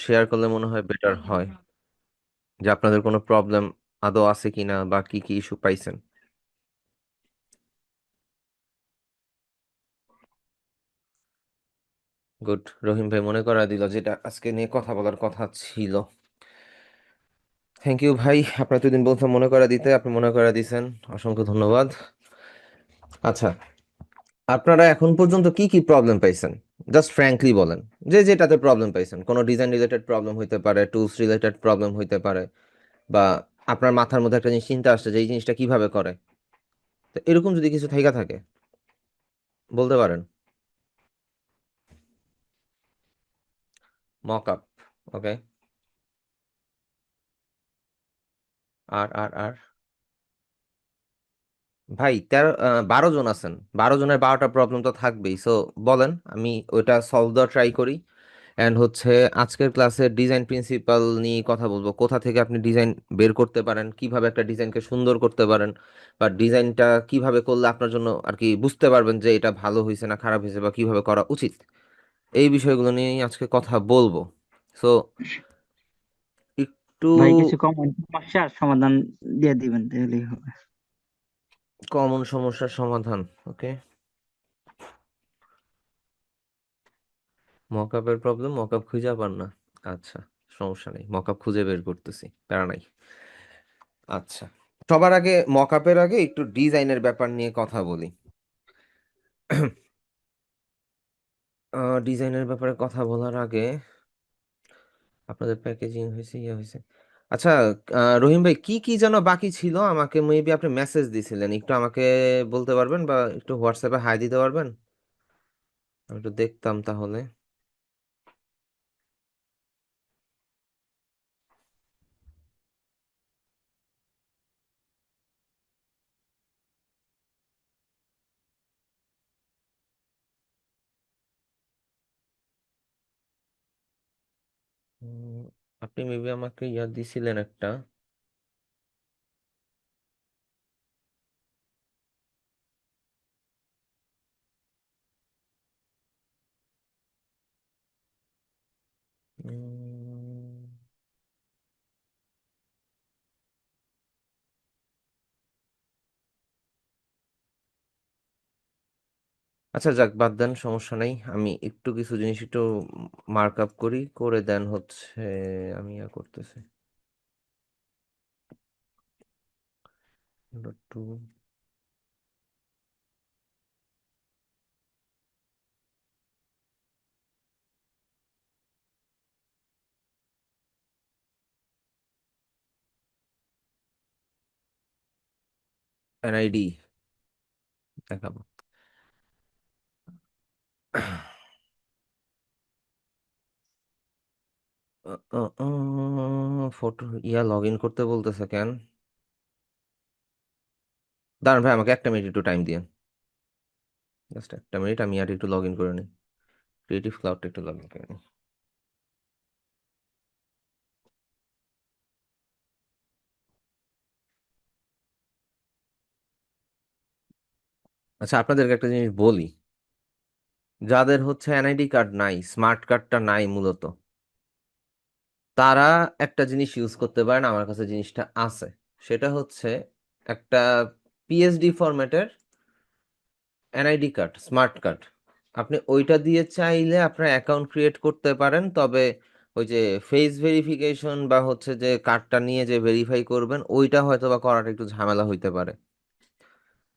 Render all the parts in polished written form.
Share করলে মনে হয় বেটার হয়, যে আপনাদের কোনো প্রবলেম আদৌ আছে কিনা বা কি কি ইস্যু পাইছেন। গুড, রহিম ভাই মনে করা দিল যেটা আজকে নিয়ে কথা বলার কথা ছিল। থ্যাংক ইউ ভাই, আপনার দুদিন বলতে মনে করা দিতে, আপনি মনে করা দিয়েছেন, অসংখ্য ধন্যবাদ। আচ্ছা, আপনারা এখন পর্যন্ত কি কি প্রবলেম পাইছেন, জাস্ট ফ্র্যাঙ্কলি বলেন। যে যেটাতে প্রবলেম পাইছেন, কোনো ডিজাইন রিলেটেড প্রবলেম হইতে পারে, টুলস রিলেটেড প্রবলেম হইতে পারে, বা আপনার মাথার মধ্যে একটা জিনিস চিন্তা আসছে যে এই জিনিসটা কিভাবে করে, তো এরকম যদি কিছু থাইকা থাকে বলতে পারেন। মক আপ, ওকে। আর ভাই 12 জন আছেন, 12 জনের 12টা প্রবলেম তো থাকবেই, সো বলেন, আমি ওইটা সলভ দেওয়ার ট্রাই করি। অ্যান্ড হচ্ছে আজকের ক্লাসে ডিজাইন প্রিন্সিপাল নিয়ে কথা বলবো, কোথা থেকে আপনি ডিজাইন বের করতে পারেন, কিভাবে একটা ডিজাইনকে সুন্দর করতে পারেন, বা ডিজাইনটা কিভাবে করলে আপনার জন্য আর কি বুঝতে পারবেন যে এটা ভালো হয়েছে না খারাপ হয়েছে বা কিভাবে করা উচিত। এই বিষয়গুলো নিয়েই আজকে কথা বলবো। সো একটু ভাই কিছু কমন সমস্যার সমাধান দিয়ে দিবেন তাহলেই হবে। কমন সমস্যার সমাধান, ওকে। মকআপের প্রবলেম, মকআপ খুঁজে পান না। আচ্ছা, সমস্যা নেই, মকআপ খুঁজে বের করতেছি, প্যারা নাই। আচ্ছা, সবার আগে মকআপের আগে একটু ডিজাইনের ব্যাপার নিয়ে কথা বলি। ডিজাইনের ব্যাপারে কথা বলার আগে আপনাদের প্যাকেজিং হয়েছে, ইয়ে হয়েছে। আচ্ছা, রহিম ভাই কি কি যেন বাকি ছিল, আমাকে মেবি আপনি মেসেজ দিছিলেন, একটু আমাকে বলতে পারবেন বা একটু হোয়াটসঅ্যাপে হাই দিতে পারবেন, আমি একটু দেখতাম তাহলে। উম, আপনি মেবি আমাকে ইয়া দিছিলেন একটা। আচ্ছা যাক, বাদ দেন, সমস্যা নেই, আমি একটু কিছু জিনিস একটু মার্ক আপ করি, করে দেন হচ্ছে আমি ইয়া করতেছি। টু এনআইডি দেখাবো। ফটো ইয়া লগ ইন করতে বলতেছে কেন? দাঁড়ান ভাই, আমাকে একটা মিনিট একটু টাইম দিন, জাস্ট একটা মিনিট, আমি আর একটু লগ ইন করে নিই, ক্রিয়েটিভ ক্লাউডটা একটু লগ ইন করে নিই। আচ্ছা, আপনাদেরকে একটা জিনিস বলি, যাদের হচ্ছে এনআইডি কার্ড নাই, স্মার্ট কার্ডটা নাই মূলত, তারা একটা জিনিস ইউজ করতে পারেন, আমার কাছে জিনিসটা আছে। সেটা হচ্ছে একটা পিএসডি ফরম্যাটের এনআইডি কার্ড, স্মার্ট কার্ড। আপনি ওইটা দিয়ে চাইলে আপনার অ্যাকাউন্ট ক্রিয়েট করতে পারেন, তবে ওই যে ফেস ভেরিফিকেশন বা হচ্ছে যে কার্ডটা নিয়ে যে ভেরিফাই করবেন, ওইটা হয়তো বা করাটা একটু ঝামেলা হইতে পারে।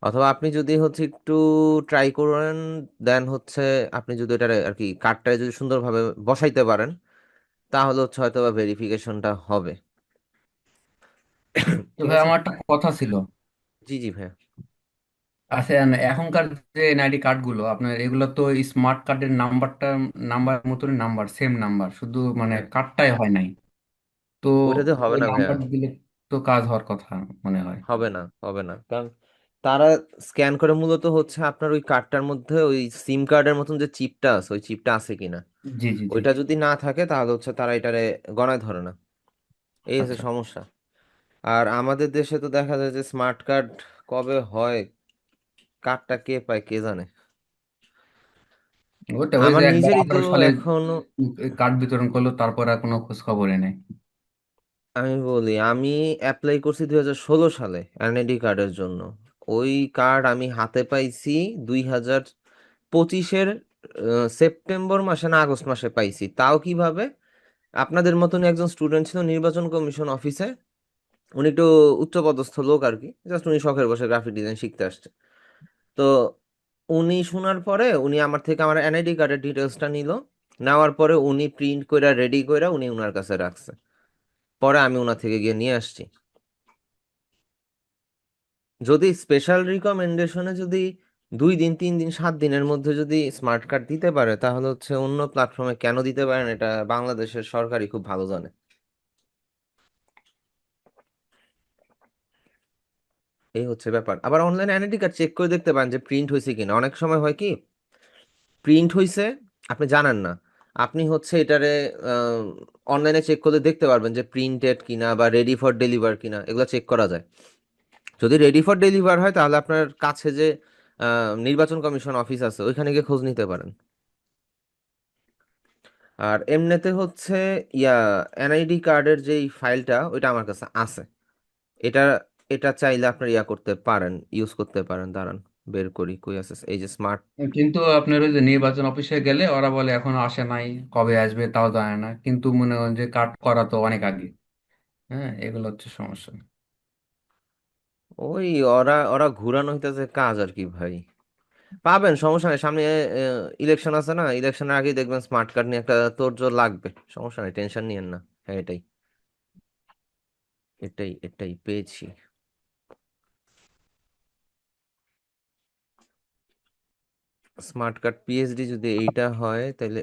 অথবা আপনি যদি হচ্ছে একটু ট্রাই করেন, দেন হচ্ছে আপনি যদি এটা আর কি কার্ডটা যদি সুন্দরভাবে বসাইতে পারেন, তাহলে হচ্ছে হয়তো বা ভেরিফিকেশনটা হবে। তো ঠিক ভাই আছে। আমার একটা কথা ছিল। জি জি ভাইয়া। আচ্ছা, এখনকার যে এনআইডি কার্ড গুলো আপনার, এগুলো তো স্মার্ট কার্ডের নাম্বার মতনই নাম্বার, সেম নাম্বার, শুধু মানে হ্যাঁ, কার্ডটাই হয় নাই। তো ওইটাতে হবে ওই না ভাইয়া, নাম্বার দিলে তো কাজ হওয়ার কথা মনে হয়। হবে না, হবে না, কারণ তারা স্ক্যান করে মূলত হচ্ছে আপনার ওই কার্ডটার মধ্যে ওই সিম কার্ডের মতন যে চিপটা আছে, ওই চিপটা আছে কিনা। জি জি জি। ওইটা যদি না থাকে তাহলে হচ্ছে তারা এটারে গণায় ধরে না, এই হচ্ছে আচ্ছা। সমস্যা। আর আমাদের দেশে তো দেখা যায় যে স্মার্ট কার্ড কবে হয়, কার্ডটা কে পায় কে জানে। ওটা ওই আমার যে একবার নিজেরই তো 18 সালে এখনো, কার্ড বিতরণ করলো, তারপর আর কোনো খোঁজ খবরই নেই। আমি বলি, আমি অ্যাপ্লাই করছি 2016 সালে এনআইডি কার্ডের জন্য। ওই কার্ড আমি হাতে পাইছি 2025-এর সেপ্টেম্বর মাসে না আগস্ট মাসে পাইছি। তাও কিভাবে? আপনাদের মতনই একজন স্টুডেন্ট ছিল নির্বাচন কমিশন অফিসে। উনি একটু উচ্চপদস্থ লোক আর কি, জাস্ট উনি শখের বসে গ্রাফিক ডিজাইন শিখতে আসছে। তো উনি শোনার পরে উনি আমার থেকে আমার এনআইডি কার্ডের ডিটেলসটা নিল। নেওয়ার পরে উনি প্রিন্ট কইরা রেডি কইরা উনি উনার কাছে রাখছে। পরে আমি উনার থেকে গিয়ে নিয়ে আসছি। যদি স্পেশাল রিকমেন্ডেশনে যদি 2 দিন 3 দিন 7 দিনের মধ্যে যদি স্মার্ট কার্ড দিতে পারে, তাহলে হচ্ছে অন্য প্ল্যাটফর্মে কেন দিতে পারেন এটা বাংলাদেশের সরকারই খুব ভালো জানে। এই হচ্ছে ব্যাপার। আবার অনলাইনে এনআইডি কার্ড চেক করে দেখতে পারেন যে প্রিন্ট হয়েছে কিনা। অনেক সময় হয় কি, প্রিন্ট হয়েছে আপনি জানেন না, আপনি হচ্ছে এটারে অনলাইনে চেক করলে দেখতে পারবেন যে প্রিন্টেড কিনা বা রেডি ফর ডেলিভার কিনা, এগুলো চেক করা যায়। যদি রেডি ফর ডেলিভার হয় তাহলে আপনার কাছে যে নির্বাচন কমিশন অফিস আছে ওইখানে গিয়ে খোঁজ নিতে পারেন। আর এমনিতে হচ্ছে ইয়া এনআইডি কার্ডের যেই ফাইলটা ওইটা আমার কাছে আছে। এটা এটা চাইলে আপনার ইয়া করতে পারেন, ইউজ করতে পারেন। দাঁড়ান বের করি কই আছে, এই যে স্মার্ট। কিন্তু আপনার ওই যে নির্বাচন অফিসে গেলে ওরা বলে এখনো আসে নাই, কবে আসবে তাও জানে না, কিন্তু মনে হয় যে কার্ড করা তো অনেক আগে। হ্যাঁ, এগুলো হচ্ছে সমস্যা। ওই ওরা ওরা ঘুরানো হইতেছে কাজ আর কি ভাই। পাবেন, সমস্যা নেই। সামনে ইলেকশন আছে না, ইলেকশনের আগেই দেখবেন স্মার্ট কার্ড নিয়ে একটা তোড়জোড় লাগবে। সমস্যা নেই, টেনশন নিয়েন না। হ্যাঁ, এটাই এটাই এটাই পেয়েছি। স্মার্ট কার্ড পিএইচডি যদি এইটা হয় তাহলে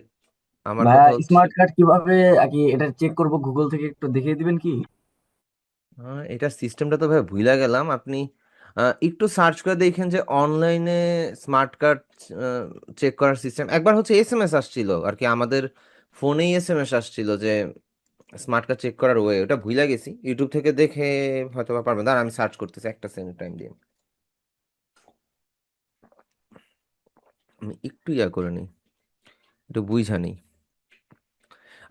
আমার ভাইয়া কথা হচ্ছে, স্মার্ট কার্ড কিভাবে আগে এটা চেক করব, গুগল থেকে একটু দেখিয়ে দিবেন কি? এটার সিস্টেমটা তো ভাই ভুলা গেলাম। আপনি একটু সার্চ করে দেখেন যে অনলাইনে স্মার্ট কার্ড চেক করার সিস্টেম। একবার হচ্ছে এসএমএস আসছিল আর কি, আমাদের ফোনেই এসএমএস আসছিল যে স্মার্ট কার্ড চেক করার ওয়ে। ওটা ভুলা গেছি, ইউটিউব থেকে দেখে হয়তো বা পারবেন। দাঁড়া আমি সার্চ করতেছি, একটা সেকেন্ড টাইম দিয়ে আমি একটু ইয়া করে নিই, একটু বুঝা নিই।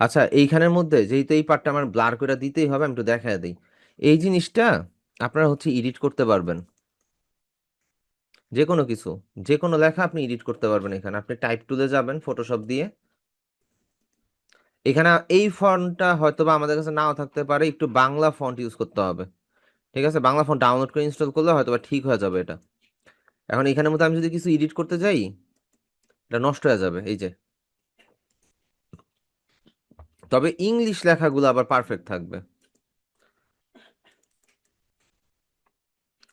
আচ্ছা, এইখানের মধ্যে যেহেতু এই পার্টটা আমার ব্লার করে দিতেই হবে, আমি একটু দেখায় দিই। এই জিনিসটা আপনারা হচ্ছে এডিট করতে পারবেন, যে কোনো কিছু, যে কোনো লেখা আপনি এডিট করতে পারবেন। এখানে আপনি টাইপ টুলে যাবেন ফটোশপ দিয়ে। এখানে এই ফন্টটা হয়তো বা আমাদের কাছে নাও থাকতে পারে, একটু বাংলা ফন্ট ইউজ করতে হবে। ঠিক আছে, বাংলা ফন্ট ডাউনলোড করে ইনস্টল করলে হয়তো বা ঠিক হয়ে যাবে এটা। এখন এখানের মধ্যে আমি যদি কিছু এডিট করতে যাই, এটা নষ্ট হয়ে যাবে এই যে। তবে ইংলিশ লেখাগুলো আবার পারফেক্ট থাকবে।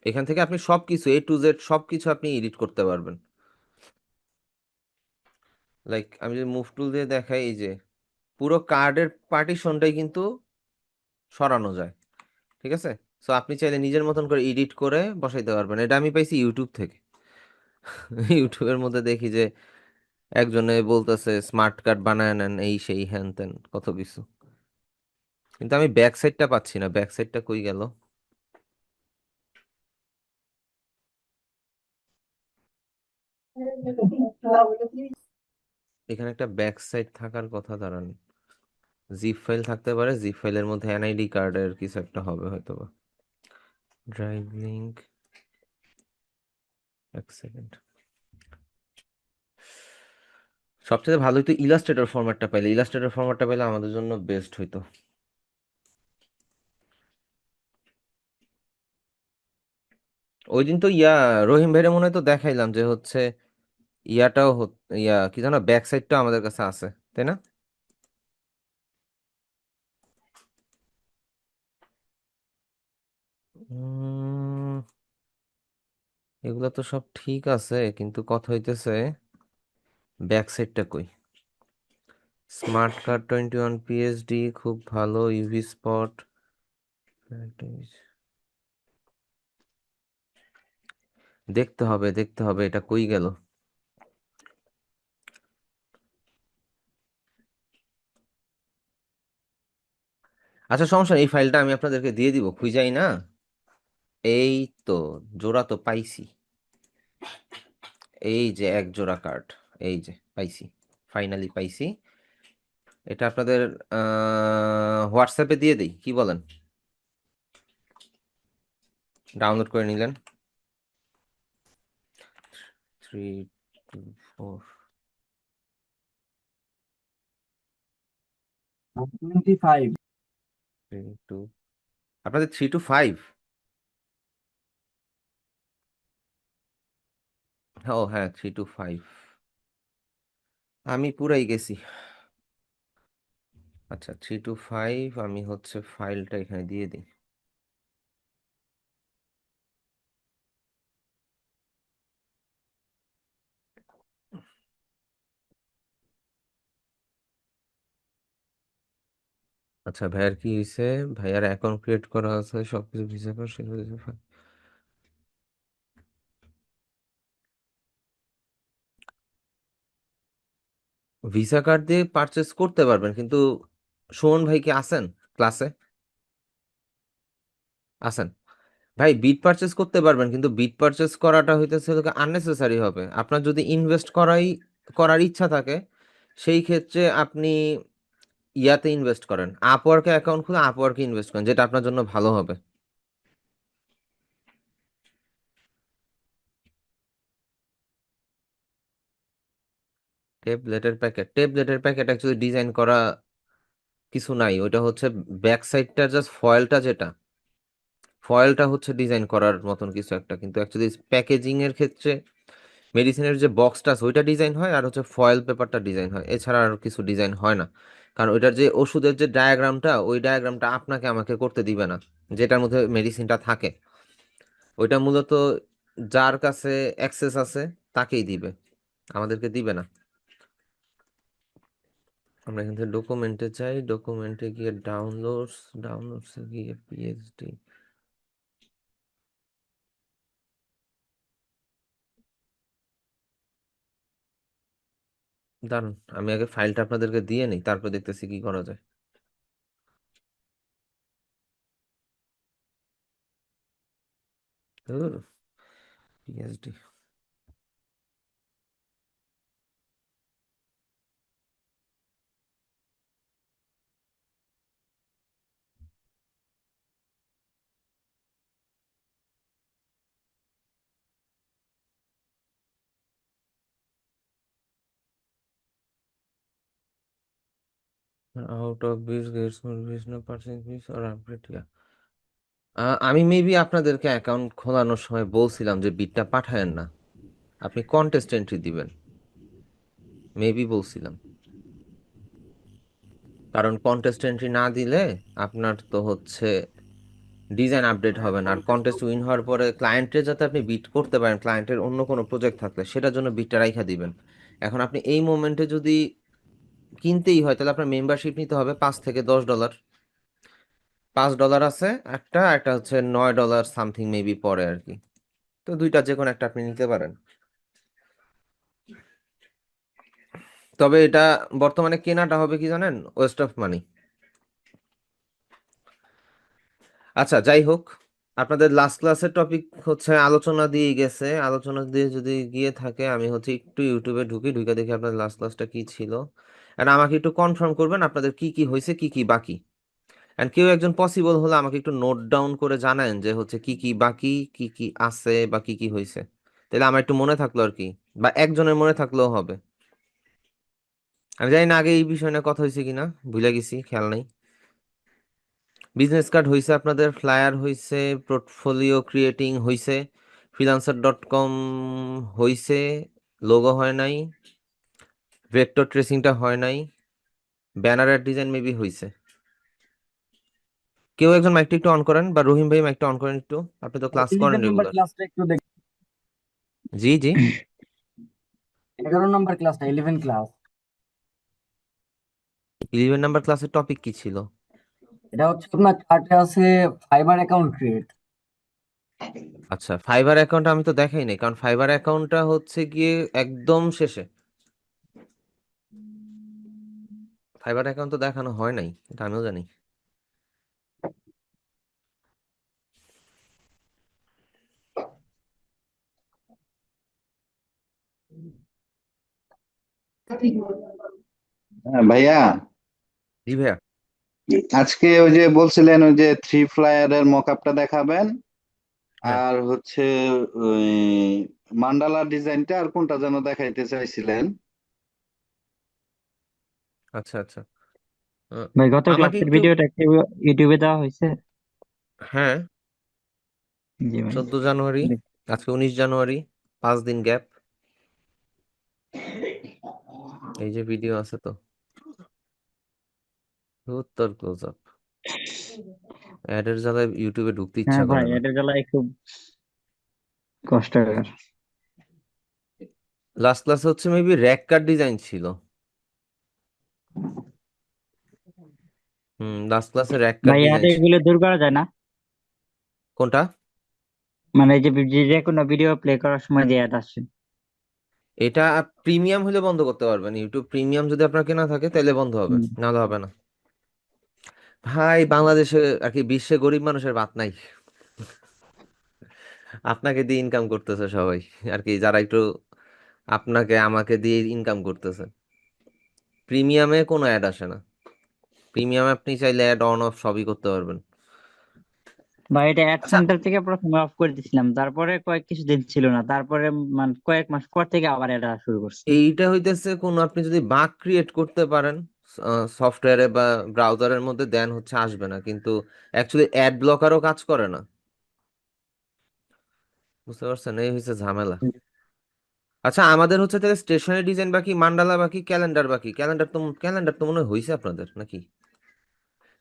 এখান থেকে আপনি সবকিছু A to Z সবকিছু আপনি এডিট করতে পারবেন। লাইক আমি যদি মুভ টুল দিয়ে দেখাই, এই যে পুরো কার্ডের পার্টিশনটাই কিন্তু সরানো যায়। ঠিক আছে, সো আপনি চাইলে নিজের মতন করে এডিট করে বসাইতে পারবেন। এটা আমি পাইছি ইউটিউব থেকে। ইউটিউবের মধ্যে দেখি যে একজনে বলতেছে স্মার্ট কার্ড বানায় নেন, এই সেই হ্যান ত্যান কত কিছু। কিন্তু আমি ব্যাক সাইডটা পাচ্ছি না, ব্যাক সাইডটা কই গেল? এখানে একটা ব্যাক সাইড থাকার কথা। দাঁড়ান, জিপ ফাইল থাকতে পারে, জিপ ফাইলের মধ্যে এনআইডি কার্ডের কিছু একটা হবে হয়তো বা। ড্রাইভ লিঙ্ক, এক সেকেন্ড। সবচেয়ে ভালো হইতো ইলাস্ট্রেটর ফরম্যাটটা পাইলে, ইলাস্ট্রেটর ফরম্যাটটা পাইলে আমাদের জন্য বেস্ট হইতো। ওই দিন তো রহিম ভাইরে মনে হয় তো দেখাইলাম যে হচ্ছে ইয়াটাও কি জানো, ব্যাক সাইডটাও আমাদের কাছে আছে, তাই না? উম, এগুলো তো সব ঠিক আছে, কিন্তু কথা হইতেছে ব্যাক সাইডটা কই? স্মার্ট কার্ড 21 PhD খুব ভালো, ইউভি স্পট। দেখতে হবে দেখতে হবে, এটা কই গেল? আচ্ছা সমস্যা নেই, এই ফাইলটা আমি আপনাদেরকে দিয়ে দিব, খুঁজাই না। এই তো জোড়া তো পাইছি, এই যে এক জোড়া কার্ড, এই যে পাইছি। ফাইনালি পাইছি। এটা আপনাদের হোয়াটসঅ্যাপে দিয়ে দিই, কি বলেন? ডাউনলোড করে নিলেন। 3 2 4 25। 3 2 আপনাদের 3 to 5? ও হ্যাঁ, 3 to 5। আমি পুরাই গেছি। আচ্ছা, 3 to 5 আমি হচ্ছে ফাইলটা এখানে দিয়ে দিই। আচ্ছা, ভাইয়ার কি হয়েছে? ভাইয়ার অ্যাকাউন্ট ক্রিয়েট করা আছে, সবকিছু ভিসা কার্ড ভিসা কার্ড দিয়ে পারচেস করতে পারবেন, কিন্তু সুমন ভাই কি আছেন ক্লাসে? আছেন? ভাই বিট পারচেস করতে পারবেন, কিন্তু বিট পারচেস করাটা হইতেছে আননেসেসারি হবে। আপনার যদি ইনভেস্ট করার ইচ্ছা থাকে, সেই ক্ষেত্রে আপনি ইয়াতে ইনভেস্ট করেন, আপওয়ার্কে অ্যাকাউন্ট খুলে আপওয়ার্কে ইনভেস্ট করেন, যেটা আপনার জন্য ভালো হবে। টেবলেটের প্যাকেট অ্যাকচুয়ালি ডিজাইন করা কিছু নাই, ওইটা হচ্ছে ব্যাক সাইডটা, জাস্ট ফয়েলটা হচ্ছে ডিজাইন করার মতন কিছু একটা, কিন্তু অ্যাকচুয়ালি প্যাকেজিং এর ক্ষেত্রে মেডিসিনের যে বক্সটা আছে ওইটা ডিজাইন হয়, আর হচ্ছে ফয়েল পেপারটা ডিজাইন হয়, এছাড়া আর কিছু ডিজাইন হয় না। কারণ ওইটার যে ওষুধের যে ডায়াগ্রামটা, ওই ডায়াগ্রামটা আপনাকে আমাকে করতে দিবে না, যেটার মধ্যে মেডিসিনটা থাকে। ওইটা মূলত যার কাছে অ্যাক্সেস আছে তাকেই দিবে, আমাদেরকে দিবে না। আমরা এখান থেকে ডকুমেন্টে চাই, ডকুমেন্টে গিয়ে ডাউনলোডসে গিয়ে পিএইচডি। দাঁড়ান, আমি আগে ফাইলটা আপনাদেরকে দিয়ে নিই, তারপর দেখতেছি কি করা যায়। পিএইচডি। আউট অফ বিস গেটস মোটিভেশনাল পার্সেন্ট ফিস আর আপডেট। আমি মেবি আপনাদেরকে অ্যাকাউন্ট খোলানোর সময় বলছিলাম যে বিটটা পাঠায়েন না, আপনি কন্টেস্ট এন্ট্রি দিবেন, মেবি বলছিলাম। কারণ কন্টেস্ট এন্ট্রি না দিলে আপনার তো হচ্ছে ডিজাইন আপডেট হবে না, আর কন্টেস্ট উইন হওয়ার পরে ক্লায়েন্টের যাতে আপনি বিট করতে পারেন, ক্লায়েন্টের অন্য কোনো প্রজেক্ট থাকলে সেটার জন্য বিটটা রাইখা দিবেন। এখন আপনি এই মোমেন্টে যদি কিনতেই হয়, তাহলে আপনার মেম্বারশিপ নিতে হবে $5 থেকে $10। $5 আছে একটা, একটা হচ্ছে $9 সামথিং মেবি পরে আর কি। তো দুইটা যে কোনো একটা আপনি নিতে পারেন। তবে এটা বর্তমানে কেনাটা হবে কি জানেন, ওয়েস্ট অফ মানি। আচ্ছা, যাই হোক, আপনাদের লাস্ট ক্লাসের টপিক হচ্ছে আলোচনা দিয়ে গেছে, আলোচনা দিয়ে যদি গিয়ে থাকে, আমি হচ্ছে একটু ইউটিউবে ঢুকে দেখি আপনাদের লাস্ট ক্লাসটা কি ছিল। আর আমাকে একটু কনফার্ম করবেন আপনাদের কি কি হয়েছে, কি কি বাকি। এন্ড কেউ একজন পসিবল হলে আমাকে একটু নোট ডাউন করে জানান যে হচ্ছে কি কি বাকি, কি কি আছে, বা কি কি হয়েছে, তাহলে আমার একটু মনে থাকলো আর কি, বা একজনের মনে থাকলেও হবে। আমি জানি না আগে এই বিষয় নিয়ে কথা হয়েছে কিনা, ভুলে গেছি, খেয়াল নাই। বিজনেস কার্ড হয়েছে, আপনাদের ফ্লায়ার হয়েছে, পোর্টফোলিও ক্রিয়েটিং হয়েছে, freelancer.com হয়েছে, লোগো হয় নাই, ভেক্টর ট্রেসিংটা হয় নাই, ব্যানারের ডিজাইন মেবি হয়েছে। কেউ একজন মাইকটা একটু অন করেন, বা রহিম ভাই মাইকটা অন করেন একটু, আপনি তো ক্লাস করেন 11 নম্বর রেগুলার। ক্লাসটা একটু দেখ। জি জি। 11 নম্বর ক্লাসটা, 11 ক্লাস। 11 নাম্বার ক্লাসের টপিক কি ছিল? এটা হচ্ছে আপনার চার্টে আছে ফাইবার অ্যাকাউন্ট ক্রিয়েট। আচ্ছা, ফাইবার অ্যাকাউন্ট আমি তো দেখাই নাই, কারণ ফাইবার অ্যাকাউন্টটা হচ্ছে গিয়ে একদম শেষে। ফাইবার অ্যাকাউন্ট তো দেখানো হয় নাই, এটা আমিও জানি। হ্যাঁ ভাইয়া, জি ভাইয়া। আজকে ওই যে বলছিলেন ওই যে থ্রি ফ্লায়ারের মকআপটা দেখাবেন, হ্যাঁ, আর হচ্ছে ওই মান্ডালা ডিজাইনটা, আর কোনটা যেন দেখাইতে চাইছিলেন? আচ্ছা আচ্ছা। আহ, ভাই গত আমাকে ক্লাসের একটু, ভিডিওটা একটু ইউটিউবে দেওয়া হয়েছে। হ্যাঁ, জি ভাই। 14 জানুয়ারি, আজকে 19 জানুয়ারি, 5 দিন গ্যাপ। এই যে ভিডিও আছে তো, উত্তর ক্লোজ আপ। অ্যাডের জ্বালায় ইউটিউবে ঢুকতে হ্যাঁ ইচ্ছা ভাই, করে না। এটা জ্বালায় খুব কষ্টকর। লাস্ট ক্লাসে হচ্ছে মেবি র্যাক কাট ডিজাইন ছিল। লাস্ট ক্লাসে র্যাক কাট ভাই ডিজাইন অ্যাড ছিল। এগুলো দূর করা যায় না? কোনটা? মানে এই যে যে কোনো ভিডিও প্লে করার সময় যে অ্যাড আসছে। এটা প্রিমিয়াম হলে বন্ধ করতে পারবেন। ইউটিউব প্রিমিয়াম যদি আপনার কেনা থাকে তাহলে বন্ধ হবে, হুম। নাহলে হবে না। ভাই বাংলাদেশে আর কি বিশ্বে গরিব মানুষের ভাত নাই। আপনাকে দিয়ে ইনকাম করতেছে সবাই, আর কি যারা একটু আপনাকে আমাকে দিয়ে ইনকাম করতেছে। প্রিমিয়ামে কোনো অ্যাড আসে না। প্রিমিয়ামে আপনি চাইলে অ্যাড অন অফ সবই করতে পারবেন। ভাই এটা অ্যাড আচ্ছা, সেন্টার থেকে প্রথমে অফ করে দিছিলাম, তারপরে কয়েক কিছুদিন ছিল না, তারপরে মানে কয়েক মাস পর থেকে আবার অ্যাড আসা শুরু করছে। এইটা হইতেছে কোনো, আপনি যদি বাগ ক্রিয়েট করতে পারেন সফটওয়্যারে বা ব্রাউজারের মধ্যে, দেন হচ্ছে আসবে না, কিন্তু অ্যাকচুয়ালি অ্যাড ব্লকারও কাজ করে না। বুঝতে পারছেন, এই হচ্ছে ঝামেলা। আচ্ছা, আমাদের হচ্ছে তাহলে স্টেশনারি ডিজাইন বাকি, মান্ডালা বাকি, ক্যালেন্ডার বাকি। ক্যালেন্ডার তো মনে হয় হয়েছে আপনাদের নাকি?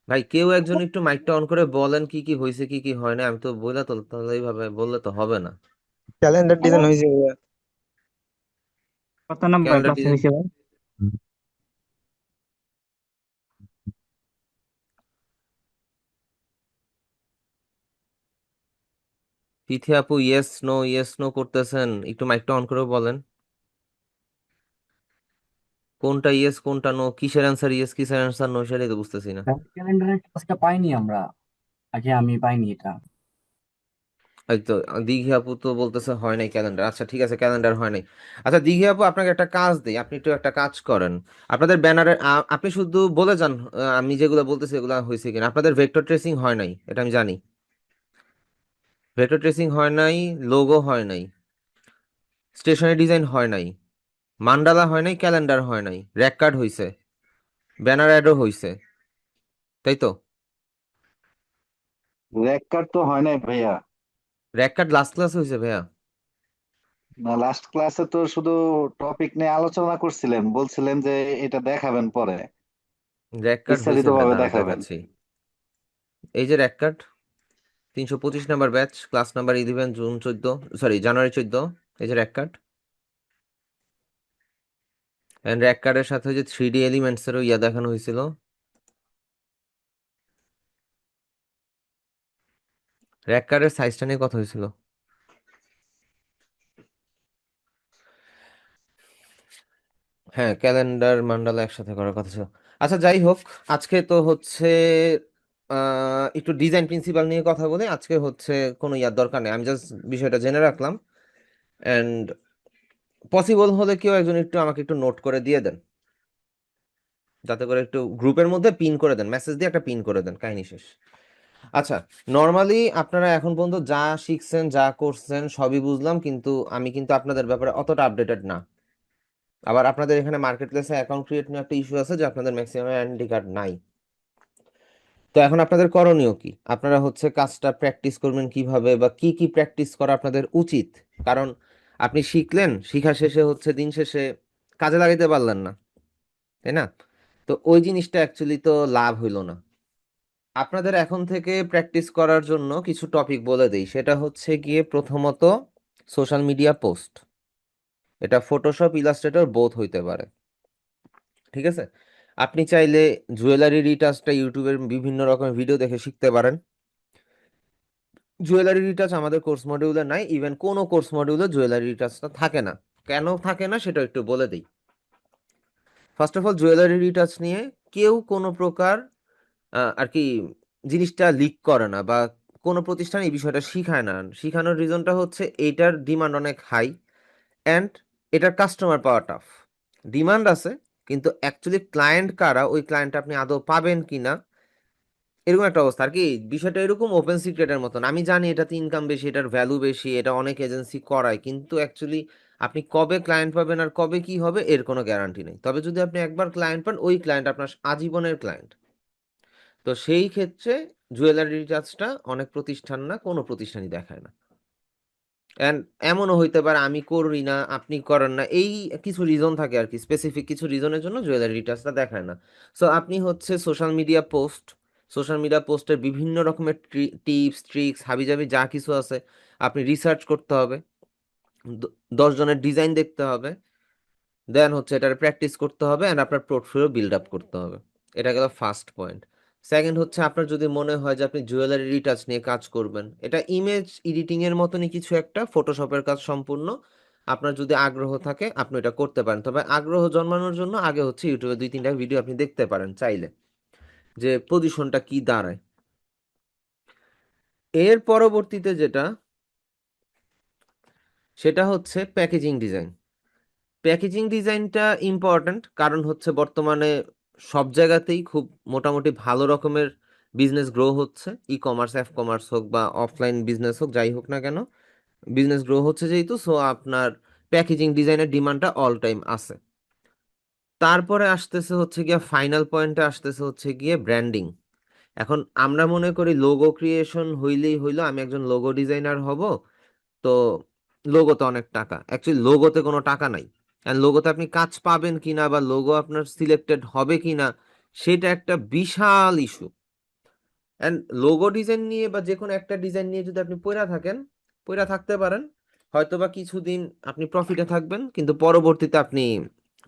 ভাই কেউ একজন একটু মাইকটা অন করে বলেন কি কি হয়েছে কি কি হয় না। আমি তো বললে তো, তাহলে এইভাবে বললে তো হবে না। ক্যালেন্ডার ডিজাইন হয়েছে ভাইয়া। কত নাম্বার ক্যালেন্ডার ক্লাসে ডিজাইন, হয়েছে ভাই? তিথি আপু ইয়েস নো করতেছেন, একটু মাইকটা অন করে বলেন কোনটা ইয়েস কোনটা নো, কিসের অ্যান্সার ইয়েস কিসের অ্যান্সার নো, সেটাই তো বুঝতেছি না। ক্যালেন্ডারের ক্লাসটা পাইনি আমরা, আগে আমি পাইনি এটা। এই তো দিঘি আপু তো বলতেছে হয় নাই ক্যালেন্ডার। আচ্ছা ঠিক আছে, ক্যালেন্ডার হয় নাই। আচ্ছা দিঘি আপু, আপনাকে একটা কাজ দিই, আপনি একটু একটা কাজ করেন। আপনাদের ব্যানারে আপনি শুধু বলে যান আমি যেগুলো বলতেছি এগুলো হয়েছে কিনা। আপনাদের ভেক্টর ট্রেসিং হয় নাই, এটা আমি জানি। ভেক্টর ট্রেসিং হয় নাই, লোগো হয় নাই, স্টেশনারি ডিজাইন হয় নাই, মান্ডালা হয় নাই, ক্যালেন্ডার হয় নাই, র্যাক কার্ড হয়েছে, ব্যানার অ্যাডও হয়েছে, তাই তো? র্যাক কাট তো হয় নাই ভাইয়া। র্যাক কার্ড লাস্ট ক্লাস হয়েছে ভাইয়া। না, লাস্ট ক্লাসে তো শুধু টপিক নিয়ে আলোচনা করছিলেন, বলছিলেন যে এটা দেখাবেন পরে, র্যাক কার্ড বিস্তারিত হয়েছে ভাইয়া, ভাবে দাঁড়া দেখাবেন। দেখাচ্ছি। এই যে rack card, 325 number batch, class number 11 June 14, sorry January 14। এই যে র্যাক কার্ড, এন্ড র্যাক কার্ডের সাথে যে 3D এলিমেন্টস এরও ইয়া দেখানো হয়েছিল। র্যাক কার্ডের সাইজটা নিয়ে কথা হয়েছিল। হ্যাঁ, ক্যালেন্ডার মান্ডালা একসাথে করার কথা ছিল। আচ্ছা যাই হোক, আজকে তো হচ্ছে একটু ডিজাইন প্রিন্সিপাল নিয়ে কথা বলি। আজকে হচ্ছে কোনো ইয়ার দরকার নেই, আমি জাস্ট বিষয়টা জেনে রাখলাম। অ্যান্ড পসিবল হলে কেউ একজন একটু আমাকে একটু নোট করে দিয়ে দেন, যাতে করে একটু গ্রুপের মধ্যে পিন করে দেন, মেসেজ দিয়ে একটা পিন করে দেন, কাহিনী শেষ। আচ্ছা, নর্মালি আপনারা এখন পর্যন্ত যা শিখছেন যা করছেন সবই বুঝলাম, কিন্তু আমি কিন্তু আপনাদের ব্যাপারে অতটা আপডেটেড না। আবার আপনাদের এখানে মার্কেট প্লেসে অ্যাকাউন্ট ক্রিয়েট নিয়ে একটা ইস্যু আছে যে আপনাদের ম্যাক্সিমাম আইডেন্টি কার্ড নাই। তো এখন আপনাদের করণীয় কি? আপনারা হচ্ছে কাজটা প্র্যাকটিস করবেন কিভাবে, বা কি কি প্র্যাকটিস করা আপনাদের উচিত? কারণ আপনি শিখলেন, শিখা শেষে হচ্ছে দিন শেষে কাজে লাগাইতে পারলেন না, তাই না? তো ওই জিনিসটা অ্যাকচুয়ালি তো লাভ হইলো না। আপনাদের এখন থেকে প্র্যাকটিস করার জন্য কিছু টপিক বলে দেই। সেটা হচ্ছে গিয়ে প্রথমত সোশ্যাল মিডিয়া পোস্ট। এটা ফটোশপ ইলাস্ট্রেটর বোথ হইতে পারে, ঠিক আছে? আপনি চাইলে জুয়েলারি রিটাচটা ইউটিউবের বিভিন্ন রকমের ভিডিও দেখে শিখতে পারেন। জুয়েলারি রিটাচ আমাদের কোর্স মডিউলে নাই, ইভেন কোনো কোর্স মডিউলে জুয়েলারি রিটাচটা থাকে না। কেন থাকে না সেটা একটু বলে দিই। First of all, jewellery retouch নিয়ে কেউ কোনো প্রকার আর কি জিনিসটা লিক করে না, বা কোনো প্রতিষ্ঠান এই বিষয়টা শিখায় না। শিখানোর রিজনটা হচ্ছে এইটার ডিমান্ড অনেক হাই, অ্যান্ড এটার কাস্টমার পাওয়া টাফ। ডিমান্ড আছে কিন্তু অ্যাকচুয়ালি ক্লায়েন্ট কারা, ওই ক্লায়েন্ট আপনি আদৌ পাবেন কিনা, এরকম একটা অবস্থা আর কি। বিষয়টা এরকম ওপেন সিক্রেটের মতন। আমি জানি এটাতে ইনকাম বেশি, এটার ভ্যালু বেশি, এটা অনেক এজেন্সি করায়, কিন্তু অ্যাকচুয়ালি আপনি কবে ক্লায়েন্ট পাবেন আর কবে কি হবে এর কোনো গ্যারান্টি নেই। তবে যদি আপনি একবার ক্লায়েন্ট পান, ওই ক্লায়েন্ট আপনার আজীবনের ক্লায়েন্ট। তো সেই ক্ষেত্রে জুয়েলারি রিচার্জটা অনেক প্রতিষ্ঠান না, কোনো প্রতিষ্ঠানই দেখায় না। এন্ড এমনও হইতে পারে আমি করি না, আপনি করেন না, এই কিছু রিজন থাকে আর কি, স্পেসিফিক কিছু রিজনের জন্য জুয়েলারি রিটার্সটা দেখায় না। সো আপনি হচ্ছে সোশ্যাল মিডিয়া পোস্টের বিভিন্ন রকমের টিপস ট্রিক্স হাবিজাবি যা কিছু আছে আপনি রিসার্চ করতে হবে, 10 জনের ডিজাইন দেখতে হবে, দেন হচ্ছে এটার প্র্যাকটিস করতে হবে অ্যান্ড আপনার পোর্টফোলিও বিল্ড আপ করতে হবে। এটা গেল ফার্স্ট পয়েন্ট। সেকেন্ড হচ্ছে আপনার যদি মনে হয় যে আপনি জুয়েলারি রিটাচ নিয়ে কাজ করবেন, এটা ইমেজ এডিটিং এর মতনই কিছু একটা, ফটোশপের কাজ সম্পূর্ণ। আপনার যদি আগ্রহ থাকে আপনি এটা করতে পারেন, তবে আগ্রহ জন্মানোর জন্য আগে হচ্ছে ইউটিউবে 2-3টা ভিডিও আপনি দেখতে পারেন চাইলে, যে পজিশনটা কি দাঁড়ায়। এর পরবর্তীতে যেটা, সেটা হচ্ছে প্যাকেজিং ডিজাইন। প্যাকেজিং ডিজাইনটা ইম্পর্ট্যান্ট, কারণ হচ্ছে বর্তমানে সব জায়গাতেই খুব মোটামুটি ভালো রকমের বিজনেস গ্রো হচ্ছে, ই কমার্স এফ কমার্স হোক বা অফলাইন বিজনেস হোক, যাই হোক না কেন বিজনেস গ্রো হচ্ছে যেহেতু, সো আপনার প্যাকেজিং ডিজাইনের ডিমান্ডটা অল টাইম আছে। তারপরে আসতেছে হচ্ছে গিয়ে ফাইনাল পয়েন্টে আসতেছে হচ্ছে গিয়ে ব্র্যান্ডিং। এখন আমরা মনে করি লোগো ক্রিয়েশন হইলেই হইলো, আমি একজন লোগো ডিজাইনার হব, তো লোগোতে অনেক টাকা। অ্যাকচুয়ালি লোগোতে কোনো টাকা নাই, অ্যান্ড লোগোতে আপনি কাজ পাবেন কিনা বা লোগো আপনার সিলেক্টেড হবে কিনা সেটা একটা বিশাল ইস্যু। অ্যান্ড লোগো ডিজাইন নিয়ে বা যে কোনো একটা ডিজাইন নিয়ে যদি আপনি পইরা থাকতে পারেন, হয়তো বা কিছুদিন আপনি প্রফিটে থাকবেন, কিন্তু পরবর্তীতে আপনি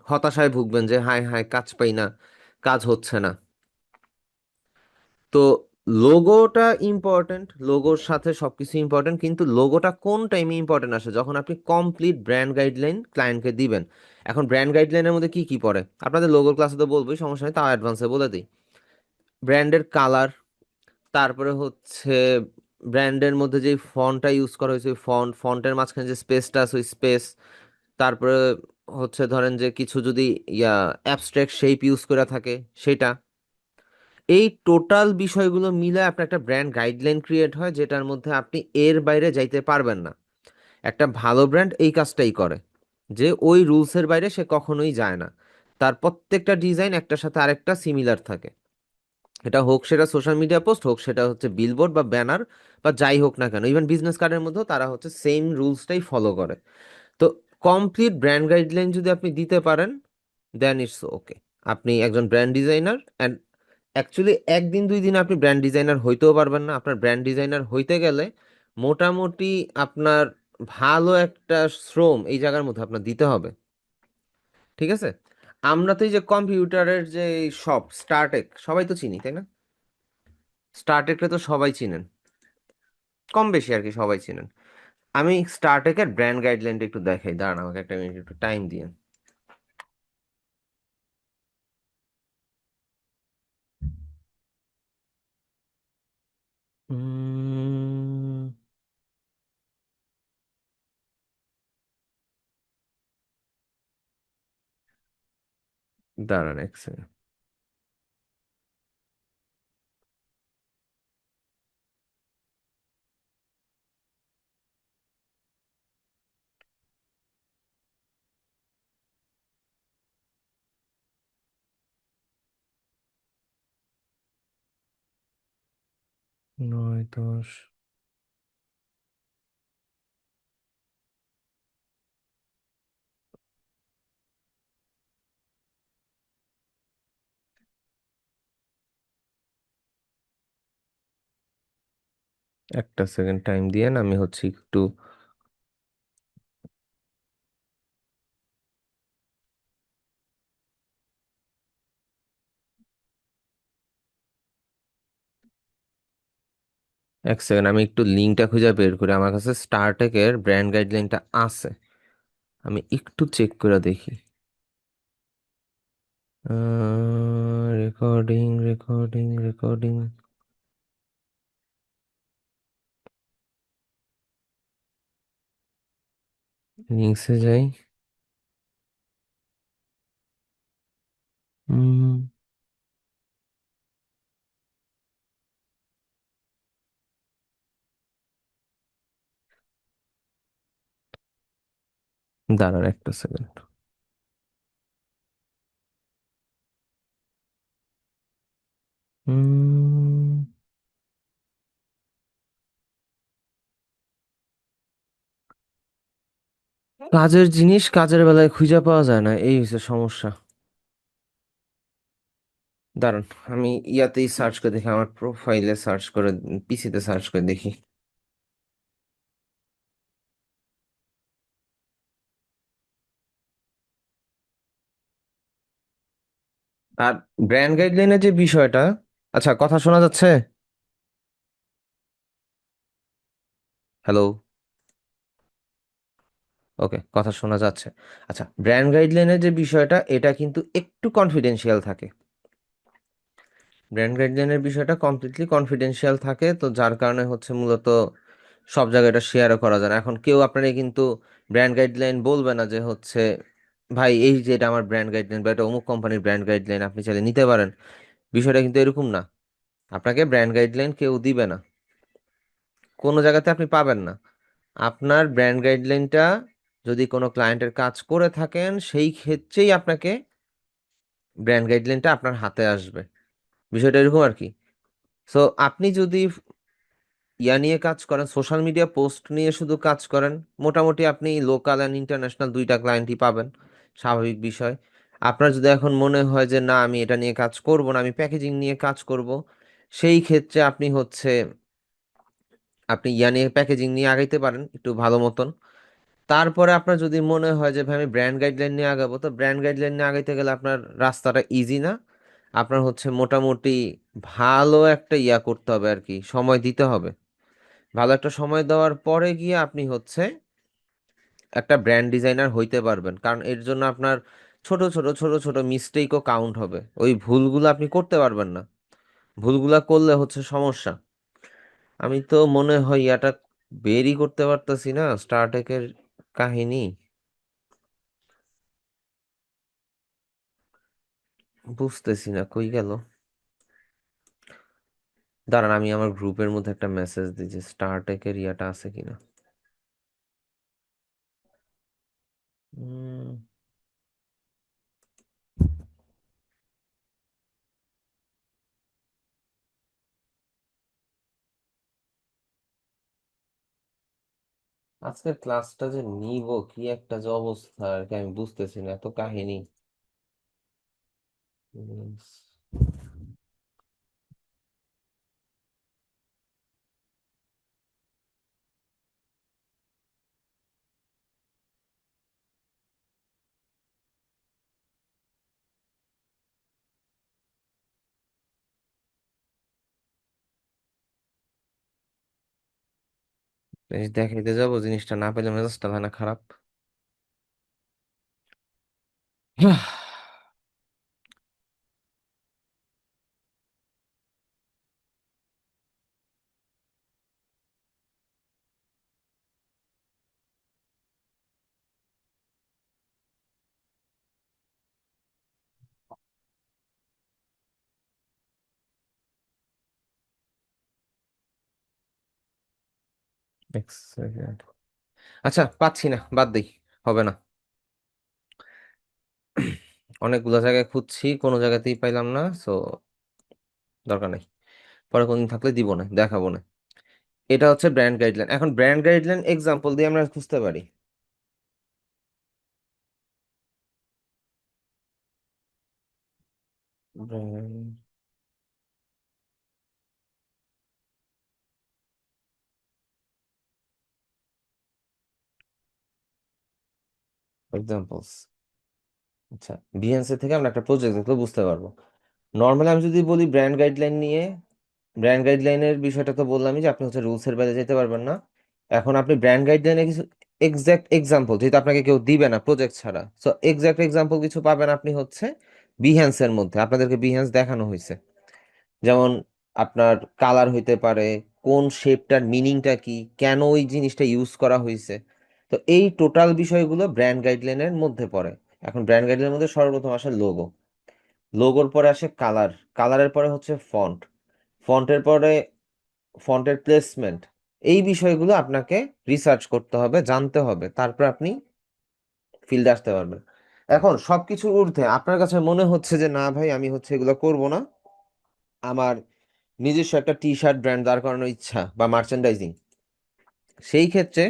হতাশায় ভুগবেন যে হায় হায় কাজ পাই না, কাজ হচ্ছে না। তো লোগোটা ইম্পর্টেন্ট, লোগোর সাথে সবকিছু ইম্পর্টেন্ট, কিন্তু লোগোটা কোন টাইমে ইম্পর্টেন্ট আসে, যখন আপনি কমপ্লিট ব্র্যান্ড গাইডলাইন ক্লায়েন্টকে দিবেন। এখন ব্র্যান্ড গাইডলাইনের মধ্যে কি কি পড়ে, আপনাদের লোগোর ক্লাসে তো বলবোই, সমস্যা নেই, তাও অ্যাডভান্সে বলে দিই। ব্র্যান্ডের কালার, তারপরে হচ্ছে ব্র্যান্ডের মধ্যে যে ফন্টটা ইউজ করা হয়েছে ওই ফন্টের মাঝখানে যে স্পেসটা আছে ওই স্পেস, তারপরে হচ্ছে ধরেন যে কিছু যদি অ্যাবস্ট্রাক্ট শেপ ইউজ করে থাকে সেটা, এই টোটাল বিষয়গুলো মিলে আপনার একটা ব্র্যান্ড গাইডলাইন ক্রিয়েট হয়, যেটার মধ্যে আপনি এর বাইরে যাইতে পারবেন না। একটা ভালো ব্র্যান্ড এই কাজটাই করে, যে ওই রুলসের বাইরে সে কখনোই যায় না, তার প্রত্যেকটা ডিজাইন একটার সাথে আরেকটা সিমিলার থাকে। এটা হোক সেটা সোশ্যাল মিডিয়া পোস্ট হোক, সেটা হচ্ছে বিলবোর্ড বা ব্যানার বা যাই হোক না কেন, ইভেন বিজনেস কার্ডের মধ্যেও তারা হচ্ছে সেম রুলসটাই ফলো করে। তো কমপ্লিট ব্র্যান্ড গাইডলাইন যদি আপনি দিতে পারেন, দেন ইটস ওকে, আপনি একজন ব্র্যান্ড ডিজাইনার। অ্যান্ড অ্যাকচুয়ালি একদিন 2 দিন আপনি ব্র্যান্ড ডিজাইনার হইতেও পারবেন না। আপনার ব্র্যান্ড ডিজাইনার হইতে গেলে মোটামুটি আপনার ভালো একটা শ্রম এই জায়গার মধ্যে আপনার দিতে হবে, ঠিক আছে? আমরা তো এই যে কম্পিউটারের যে শপ স্টারটেক সবাই তো চিনি, তাই না? স্টারটেকটা তো সবাই চিনেন, কম বেশি আর কি সবাই চিনেন। আমি স্টারটেকের ব্র্যান্ড গাইডলাইনটা একটু দেখাই, দাঁড়ান আমাকে একটা মিনিট একটু টাইম দিয়ে। উম, দাঁড়ান নয় 10, একটা সেকেন্ড টাইম দিয়ে আমি হচ্ছে একটু এক সেকেন্ড, আমি একটু লিঙ্কটা খুঁজে বের করি। আমার কাছে স্টারটেকের ব্র্যান্ড গাইডলাইনটা আছে, আমি একটু চেক করে দেখি। রেকর্ডিং রেকর্ডিং রেকর্ডিং, লিঙ্কসে যাই। উম, দাঁড়ান একটা সেকেন্ড। কাজের জিনিস কাজের বেলায় খুঁজে পাওয়া যায় না, এই হচ্ছে সমস্যা। দাঁড়ান, আমি ইয়াতেই সার্চ করে দেখি, আমার প্রোফাইলে সার্চ করে, পিসিতে সার্চ করে দেখি। আর ব্র্যান্ড গাইডলাইনের যে বিষয়টা, আচ্ছা কথা শোনা যাচ্ছে? হ্যালো? ওকে, কথা শোনা যাচ্ছে। আচ্ছা, ব্র্যান্ড গাইডলাইনের যে বিষয়টা, এটা কিন্তু একটু কনফিডেন্সিয়াল থাকে। ব্র্যান্ড গাইডলাইনের বিষয়টা কমপ্লিটলি কনফিডেন্সিয়াল থাকে, তো যার কারণে হচ্ছে মূলত সব জায়গায় এটা শেয়ারও করা যায় না। এখন কেউ আপনাকে কিন্তু ব্র্যান্ড গাইডলাইন বলবে না যে হচ্ছে ভাই এই যে এটা আমার ব্র্যান্ড গাইডলাইন বা এটা অমুক কোম্পানির ব্র্যান্ড গাইডলাইন, আপনি চাইলে নিতে পারেন। বিষয়টা কিন্তু এরকম না। আপনাকে ব্র্যান্ড গাইডলাইন কেউ দিবে না, কোনো জায়গাতে আপনি পাবেন না। আপনার ব্র্যান্ড গাইডলাইনটা যদি কোনো ক্লায়েন্টের কাজ করে থাকেন, সেই ক্ষেত্রেই আপনাকে ব্র্যান্ড গাইডলাইনটা আপনার হাতে আসবে। বিষয়টা এরকম আর কি। সো আপনি যদি ইয়া নিয়ে কাজ করেন, সোশ্যাল মিডিয়া পোস্ট নিয়ে শুধু কাজ করেন, মোটামুটি আপনি লোকাল অ্যান্ড ইন্টারন্যাশনাল দুইটা ক্লায়েন্টই পাবেন, স্বাভাবিক বিষয়। আপনার যদি এখন মনে হয় যে না আমি এটা নিয়ে কাজ করব না, আমি প্যাকেজিং নিয়ে কাজ করব, সেই ক্ষেত্রে আপনি ইয়া নিয়ে প্যাকেজিং নিয়ে আগাইতে পারেন একটু ভালো মতন। তারপরে আপনার যদি মনে হয় যে ভাই আমি ব্র্যান্ড গাইডলাইন নিয়ে আগাবো, তো ব্র্যান্ড গাইডলাইন নিয়ে আগাইতে গেলে আপনার রাস্তাটা ইজি না। আপনার হচ্ছে মোটামুটি ভালো একটা ইয়া করতে হবে আর কি, সময় দিতে হবে। ভালো একটা সময় দেওয়ার পরে গিয়ে আপনি হচ্ছে একটা ব্র্যান্ড ডিজাইনার হইতে পারবেন, কারণ এর জন্য আপনার ছোট ছোট ছোট ছোট মিস্টেকও কাউন্ট হবে। ওই ভুলগুলো আপনি করতে পারবেন না, ভুলগুলা করলে হচ্ছে সমস্যা। আমি তো মনে হয় ইয়াটা বেরই করতে পারতাছি না, স্টারটেকের কাহিনী বুঝতেছি না কই গেল। দাঁড়ান, আমি আমার গ্রুপের মধ্যে একটা মেসেজ দিই যে স্টারটেকের ইয়াটা আছে কিনা। আজকের ক্লাসটা যে নিব কি একটা যে অবস্থা আর কি, আমি বুঝতেছি না, এত কাহিনী। জিনিস দেখাইতে যাবো, জিনিসটা না পেলে মেজাজটা হয় না খারাপ। এক সেকেন্ড। আচ্ছা, পাচ্ছি না, বাদ দিই, হবে না। অনেকগুলো জায়গায় খুঁজছি, কোনো জায়গাতেই পাইলাম না, সো দরকার নেই। পরে কোনদিন থাকলে দিব না, দেখাবো না। এটা হচ্ছে ব্র্যান্ড গাইডলাইন। এখন ব্র্যান্ড গাইডলাইন এক্সাম্পল দিয়ে আমরা খুঁজতে পারি। Brand examples. আচ্ছা, বিএনসি থেকে আমরা একটা প্রজেক্ট দেখলে বুঝতে পারবো। নর্মালি আমি যদি বলি ব্র্যান্ড গাইডলাইন নিয়ে, ব্র্যান্ড গাইডলাইনের বিষয়টা তো বললামই যে আপনি হচ্ছে রুলস এর বাইরে যেতে পারবেন না। এখন আপনি ব্র্যান্ড গাইডলাইনে কিছু এক্সাক্ট এক্সাম্পল, যেহেতু আপনাকে কেউ দিবে না প্রজেক্ট ছাড়া, সো এক্সাক্ট এক্সাম্পল কিছু পাবেন আপনি হচ্ছে বিহ্যান্সের মধ্যে। আপনাদেরকে বিহ্যান্স দেখানো হয়েছে, যেমন আপনার কালার হইতে পারে, কোন শেপটার মিনিংটা কি, কেন ওই জিনিসটা ইউজ করা হয়েছে। তো এই টোটাল বিষয়গুলো ব্র্যান্ড গাইডলাইনের মধ্যে পড়ে। এখন ব্র্যান্ড গাইডলাইনের মধ্যে সর্বপ্রথম আসে লোগো। লোগোর পরে আসে কালার, কালারের পরে হচ্ছে ফন্ট, ফন্টের পরে ফন্টের প্লেসমেন্ট। এই বিষয়গুলো আপনাকে রিসার্চ করতে হবে, জানতে হবে, তারপর আপনি ফিল্ডে আসতে পারবেন। এখন সবকিছুর ঊর্ধ্বে আপনার কাছে মনে হচ্ছে যে না ভাই আমি হচ্ছে এগুলো করব না, আমার নিজস্ব একটা টি শার্ট ব্র্যান্ড দাঁড় করানোর ইচ্ছা বা মার্চেন্ডাইজিং, সেই ক্ষেত্রে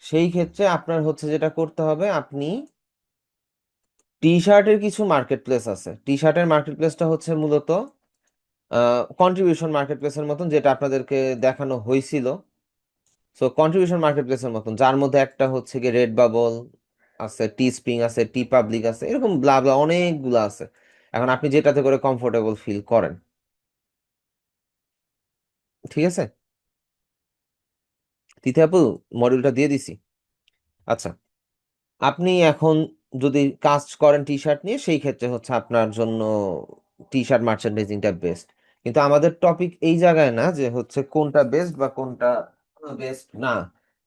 সেই ক্ষেত্রে আপনার হচ্ছে যেটা করতে হবে, আপনি টি শার্টের কিছু মার্কেট প্লেস আছে। টি শার্টের মার্কেট প্লেসটা হচ্ছে মূলত কন্ট্রিবিউশন মার্কেট প্লেসের মতন, যেটা আপনাদেরকে দেখানো হয়েছিল। সো কন্ট্রিবিউশন মার্কেট প্লেসের মতন, যার মধ্যে একটা হচ্ছে গিয়ে রেড বাবল আছে, টি স্প্রিং আছে, টি পাবলিক আছে, এরকম ব্লা ব্লা অনেকগুলো আছে। এখন আপনি যেটাতে করে কমফোর্টেবল ফিল করেন, ঠিক আছে? তিথি আপু, মডিউলটা দিয়ে দিছি। আচ্ছা, আপনি এখন যদি কাজ করেন টি শার্ট নিয়ে, সেই ক্ষেত্রে হচ্ছে আপনার জন্য টি শার্ট মার্চেন্ডাইজিংটা বেস্ট। কিন্তু আমাদের টপিক এই জায়গায় না যে হচ্ছে কোনটা বেস্ট বা কোনটা বেস্ট না।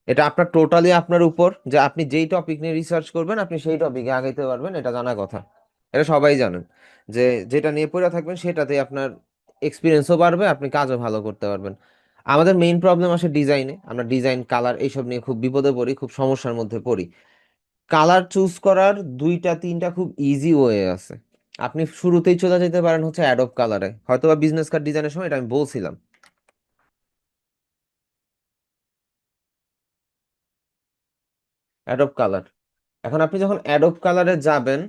এটা আপনার টোটালি আপনার উপর, যে আপনি যেই টপিক নিয়ে রিসার্চ করবেন আপনি সেই টপিকে আগাইতে পারবেন, এটা জানা কথা। এটা সবাই জানেন যে যেটা নিয়ে পড়ে থাকবেন সেটাতে আপনার এক্সপিরিয়েন্সও বাড়বে, আপনি কাজও ভালো করতে পারবেন। আমাদের মেইন প্রবলেম আসে ডিজাইনে, আমরা ডিজাইন কালার এইসব নিয়ে খুব বিপদে পড়ি, খুব সমস্যার মধ্যে পড়ি। কালার চুজ করার দুইটা তিনটা খুব ইজি ওয়ে আছে। আপনি শুরুতেই চলে যেতে পারেন হচ্ছে অ্যাডোব কালারে, হয়তো বা বিজনেস কার্ড ডিজাইনের সময় এটা আমি বলছিলাম। অ্যাডোব কালার, এখন আপনি যখন অ্যাডোব কালারে যাবেন,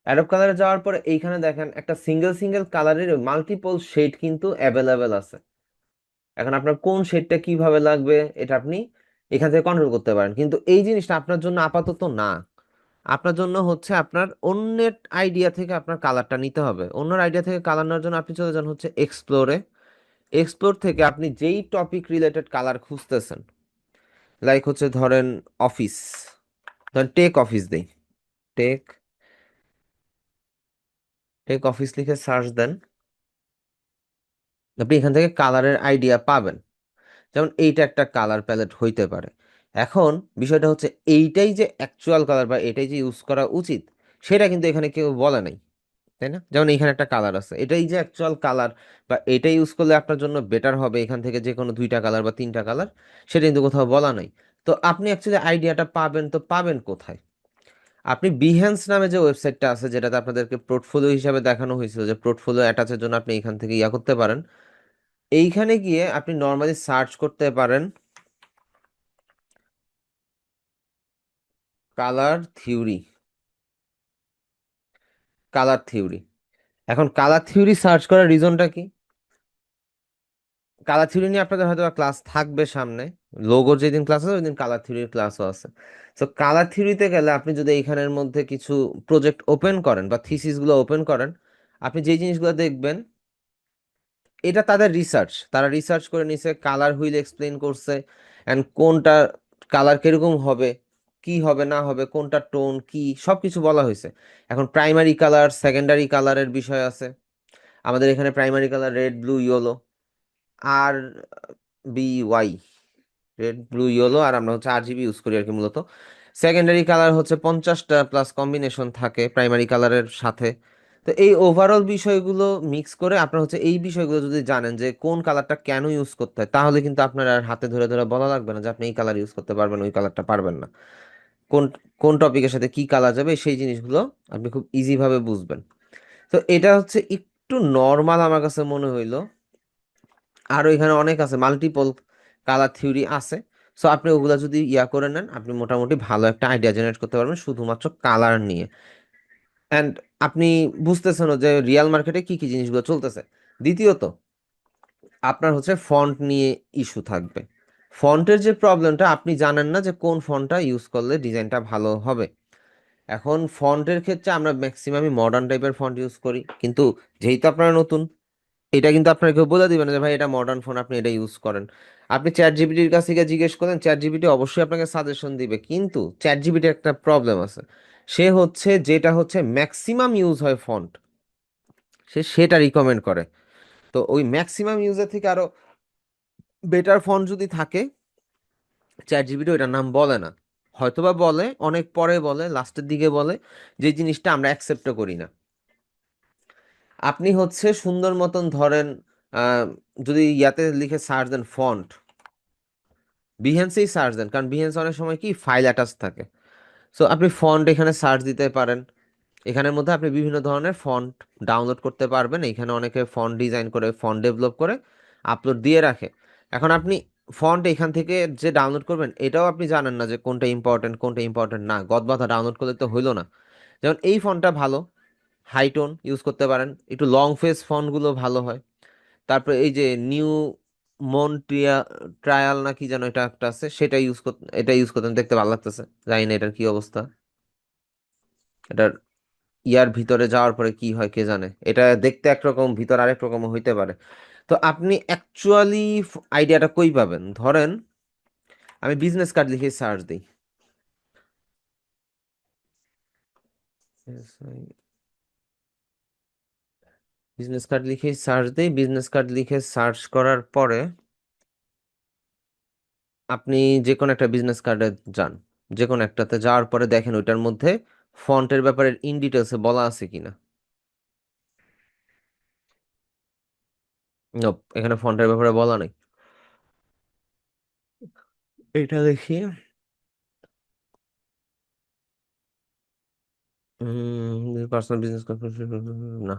অ্যাডোব কালারে যাওয়ার পরে এইখানে দেখেন একটা সিঙ্গেল সিঙ্গেল কালারের মাল্টিপল শেড কিন্তু অ্যাভেলেবেল আছে। এখন আপনার কোন শেডটা কিভাবে লাগবে এটা আপনি এখান থেকে কন্ট্রোল করতে পারেন, কিন্তু এই জিনিসটা আপনার জন্য আপাতত না। আপনার জন্য হচ্ছে আপনার অন্যের আইডিয়া থেকে আপনার কালারটা নিতে হবে। অন্যের আইডিয়া থেকে কালার নেওয়ার জন্য আপনি চলে যান হচ্ছে এক্সপ্লোরে। এক্সপ্লোর থেকে আপনি যেই টপিক রিলেটেড কালার খুঁজতেছেন, লাইক হচ্ছে ধরেন অফিস, ধরেন টেক অফিস দেই, টেক টেক অফিস লিখে সার্চ দেন, আপনি এখান থেকে কালারের আইডিয়া পাবেন। যেমন এইটা একটা কালার প্যালেট হইতে পারে। এখন বিষয়টা হচ্ছে এইটাই যে অ্যাকচুয়াল কালার বা এটাই যে ইউজ করা উচিত, সেটা কিন্তু এখানে কেউ বলে নাই, তাই না? যেমন এখানে একটা কালার আছে, এটাই যে অ্যাকচুয়াল কালার বা এটা ইউজ করলে আপনার জন্য বেটার হবে এখান থেকে যে কোনো দুইটা কালার বা তিনটা কালার, সেটা কিন্তু কোথাও বলা নাই। তো আপনি অ্যাকচুয়ালি আইডিয়াটা পাবেন, তো পাবেন কোথায়? আপনি বিহেন্স নামে যে ওয়েবসাইটটা আছে, যেটাতে আপনাদেরকে পোর্টফোলিও হিসাবে দেখানো হয়েছিল যে পোর্টফোলিও অ্যাটাচের জন্য আপনি এখান থেকে ইয়া করতে পারেন, এইখানে গিয়ে আপনি নর্মালি সার্চ করতে পারেন কালার থিওরি। কালার থিওরি, এখন কালার থিওরি সার্চ করার রিজনটা কি? কালার থিওরি নিয়ে আপনাদের হয়তো ক্লাস থাকবে সামনে, লোগোর যেদিন ক্লাস আছে ওই দিন কালার থিওরির ক্লাসও আছে। তো কালার থিওরিতে গেলে আপনি যদি এইখানের মধ্যে কিছু প্রজেক্ট ওপেন করেন বা থিসিস গুলো ওপেন করেন, আপনি যে জিনিসগুলো দেখবেন এটা তাদের রিসার্চ, তারা রিসার্চ করে নিছে, কালার হুইল এক্সপ্লেন করছে, অ্যান্ড কোনটা কালার কিরকম হবে, কি হবে না হবে, কোনটা টোন কি, সবকিছু বলা হয়েছে। এখন প্রাইমারি কালার সেকেন্ডারি কালারের বিষয় আছে। আমাদের এখানে primary colour red blue yellow, R B Y, red blue yellow, আর আমরা হচ্ছে RGB ইউজ করি আর কি মূলত। সেকেন্ডারি কালার হচ্ছে 50টা প্লাস কম্বিনেশন থাকে প্রাইমারি কালারের সাথে। তো এই ওভারঅল বিষয়গুলো মিক্স করে আপনার হচ্ছে এই বিষয়গুলো যদি জানেন যে কোন কালারটা কেন ইউজ করতে হয়, তাহলে কিন্তু আপনার আর হাতে ধরে ধরে বলা লাগবে না যে আপনি এই কালার ইউজ করতে পারবেন, ওই কালারটা পারবেন না। কোন কোন টপিকের সাথে কি কালার যাবে সেই জিনিসগুলো আপনি খুব ইজি ভাবে বুঝবেন। তো এটা হচ্ছে একটু নর্মাল আমার কাছে মনে হইলো। আরো এখানে অনেক আছে, মাল্টিপল কালার থিওরি আছে। সো আপনি ওগুলা যদি ইয়া করে নেন, আপনি মোটামুটি ভালো একটা আইডিয়া জেনারেট করতে পারবেন শুধুমাত্র কালার নিয়ে। অ্যান্ড আপনি বুঝতেছেন যে রিয়েল মার্কেটে কি কি জিনিসগুলো চলতেছে। দ্বিতীয়ত, আপনার হচ্ছে ফন্ট নিয়ে ইস্যু থাকবে। ফন্টের যে প্রবলেমটা, আপনি জানেন না যে কোন ফন্টটা ইউজ করলে ডিজাইনটা ভালো হবে। এখন ফন্টের ক্ষেত্রে আমরা ম্যাক্সিমামই মডার্ন টাইপের ফন্ট ইউজ করি, কিন্তু যেহেতু আপনারা নতুন, এটা কিন্তু আপনার কেউ বলে দিবে না যে ভাই এটা মডার্ন ফোন আপনি এটা ইউজ করেন। আপনি চ্যাট জিপিটির কাছ থেকে জিজ্ঞেস করেন, চ্যাট জিপিটি অবশ্যই আপনাকে সাজেশন দিবে, কিন্তু চ্যাট জিপিটির একটা প্রবলেম আছে। সে হচ্ছে যেটা হচ্ছে ম্যাক্সিমাম ইউজ হয় ফন্ট, সে সেটা রিকমেন্ড করে। তো ওই ম্যাক্সিমাম ইউজের থেকে আরো বেটার ফন্ট যদি থাকে, চ্যাট জিপিটি ওইটার নাম বলে না। হয়তোবা বলে, অনেক পরে বলে, লাস্টের দিকে বলে, যে জিনিসটা আমরা অ্যাকসেপ্টও করি না। আপনি হচ্ছে সুন্দর মতন ধরেন, আহ, যদি ইয়াতে লিখে সার্চ দেন ফন্ট, বিহেন্সেই সার্চ দেন, কারণ বিহেন্স অনেক সময় কি ফাইল অ্যাটাচ থাকে। সো আপনি ফন্ট এখানে সার্চ দিতে পারেন। এখানের মধ্যে আপনি বিভিন্ন ধরনের ফন্ট ডাউনলোড করতে পারবেন। এখানে অনেকে ফন্ট ডিজাইন করে, ফন্ট ডেভেলপ করে আপলোড দিয়ে রাখে। এখন আপনি ফন্ট এখান থেকে যে ডাউনলোড করবেন, এটাও আপনি জানেন না যে কোনটা ইম্পর্টেন্ট না। গদবাধা ডাউনলোড করলে তো হইলো না। যেমন এই ফন্টটা ভালো, হাইটোন ইউজ করতে পারেন। একটু লং ফেস ফন্টগুলো ভালো হয়। তারপরে এই যে নিউ মন্ট্রিয়া ট্রায়াল না কি যেন এটা একটা আছে, সেটা ইউজ করতে, এটা ইউজ করতে দেখতে ভালো লাগতেছে। জানি না এটার কি অবস্থা, এটার ইয়ার ভিতরে যাওয়ার পরে কি হয় কে জানে। এটা দেখতে একরকম, ভিতর আরেক রকম হইতে পারে। তো আপনি অ্যাকচুয়ালি আইডিয়াটা কই পাবেন? ধরেন আমি বিজনেস কার্ড লিখে সার্চ দিই, বিজনেস কার্ড লিখে সার্চ দিই, বিজনেস কার্ড লিখে সার্চ করার পরে আপনি যে কোনো একটা বিজনেস কার্ডে যান, যে কোনো একটাতে যাওয়ার পরে দেখেন ওইটার মধ্যে ফন্টের ব্যাপারে ইন ডিটেলসে বলা আছে কিনা। Nope, এখানে ফন্টের ব্যাপারে বলা নেই। এটা দেখি, পার্সোনাল বিজনেস না।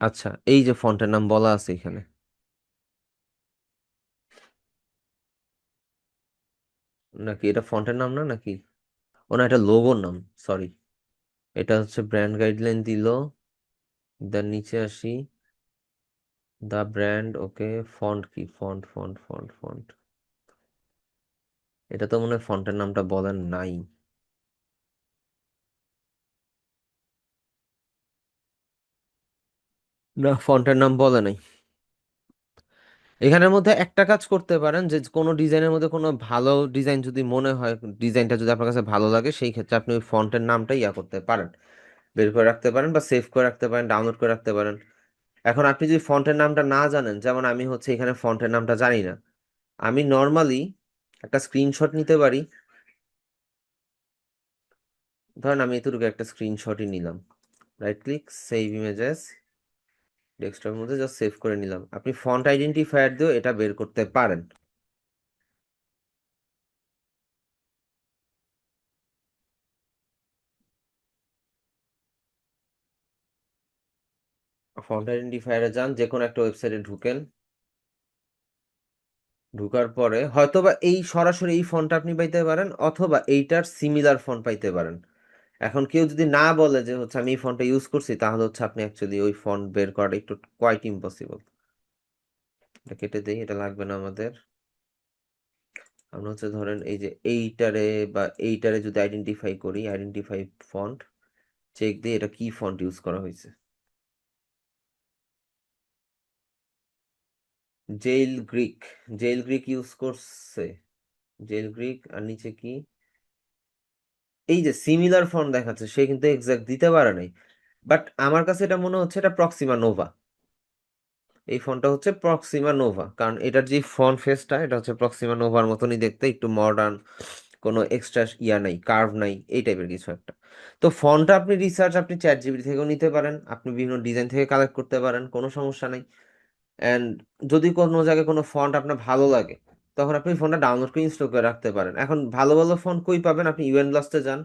আচ্ছা, এই যে ফন্টের নাম বলা আছে এখানে, নাকি এটা ফন্টের নাম না নাকি? ও না, এটা লোগোর নাম, সরি। এটা হচ্ছে ব্র্যান্ড গাইডলাইন দিল, দেন নিচে আসি, দা ব্র্যান্ড, ওকে। ফন্ট কি? ফন্ট। এটা তো মনে হয় ফন্টের নামটা বলেন নাই। না, ফন্টের নাম বলে নাই। এখানের মধ্যে একটা কাজ করতে পারেন, যে কোনো ডিজাইনের মধ্যে কোনো ভালো ডিজাইন যদি মনে হয়, ডিজাইনটা যদি আপনার কাছে ভালো লাগে, সেই ক্ষেত্রে আপনি ওই ফন্টের নামটা ইয়া করতে পারেন, বের করে রাখতে পারেন বা সেভ করে রাখতে পারেন, ডাউনলোড করে রাখতে পারেন। এখন আপনি যদি ফন্টের নামটা না জানেন, যেমন আমি হচ্ছে এখানে ফন্টের নামটা জানি না, আমি নর্মালি একটা স্ক্রিনশট নিতে পারি। ধরেন আমি এতটুকু একটা স্ক্রিনশটই নিলাম, রাইট ক্লিক, সেভ ইমেজেস, ডেস্কটপের মধ্যে জাস্ট সেভ করে নিলাম। আপনি ফন্ট আইডেন্টিফায়ার দিয়েও এটা বের করতে পারেন। ফন্ট আইডেন্টিফায়ারে যান, যে কোনো একটা ওয়েবসাইটে ঢুকেন, ঢুকার পরে হয়তোবা এই সরাসরি এই ফন্টটা আপনি পাইতে পারেন, অথবা এইটার সিমিলার ফন্ট পাইতে পারেন। এখন কেউ যদি না বলে যে হচ্ছে আমি এই ফন্টটা ইউজ করছি, তাহলে হচ্ছে আপনি অ্যাকচুয়ালি ওই ফন্ট বের করাটা একটু কোয়াইট ইম্পসিবল। এটা কেটে দেই, এটা লাগবে না আমাদের। আমরা হচ্ছে ধরেন এই যে এইটারে বা এইটারে যদি আইডেন্টিফাই করি, আইডেন্টিফাই ফন্ট, চেক দিয়ে এটা কি ফন্ট ইউজ করা হয়েছে। Jail Greek, jail Greek use করছে, জেইল গ্রিক। আর নিচে কি, এই যে সিমিলার ফন্ট দেখাচ্ছে, সে কিন্তু এক্সাক্ট দিতে পারে নাই। বাট আমার কাছে এটা মনে হচ্ছে এটা প্রক্সিমা নোভা। এই ফন্টটা হচ্ছে প্রক্সিমা নোভা, কারণ এটার যে ফন্ট ফেসটা, এটা হচ্ছে প্রক্সিমা নোভার মতনই দেখতে, একটু মডার্ন, কোনো এক্সট্রা ইয়া নাই, কার্ভ নাই, এই টাইপের কিছু একটা। তো ফন্টটা আপনি রিসার্চ আপনি চ্যাট জিপিটি থেকেও নিতে পারেন, আপনি বিভিন্ন ডিজাইন থেকে কালেক্ট করতে পারেন, কোনো সমস্যা নেই। অ্যান্ড যদি কোনো জায়গায় কোনো ফন্ট আপনার ভালো লাগে, তখন আপনি ফোনটা ডাউনলোড করে ইনস্টল করে রাখতে পারেন। এখন ভালো ভালো ফন্ট কই পাবেন? আপনি ইউএন ব্লাস্টে যান।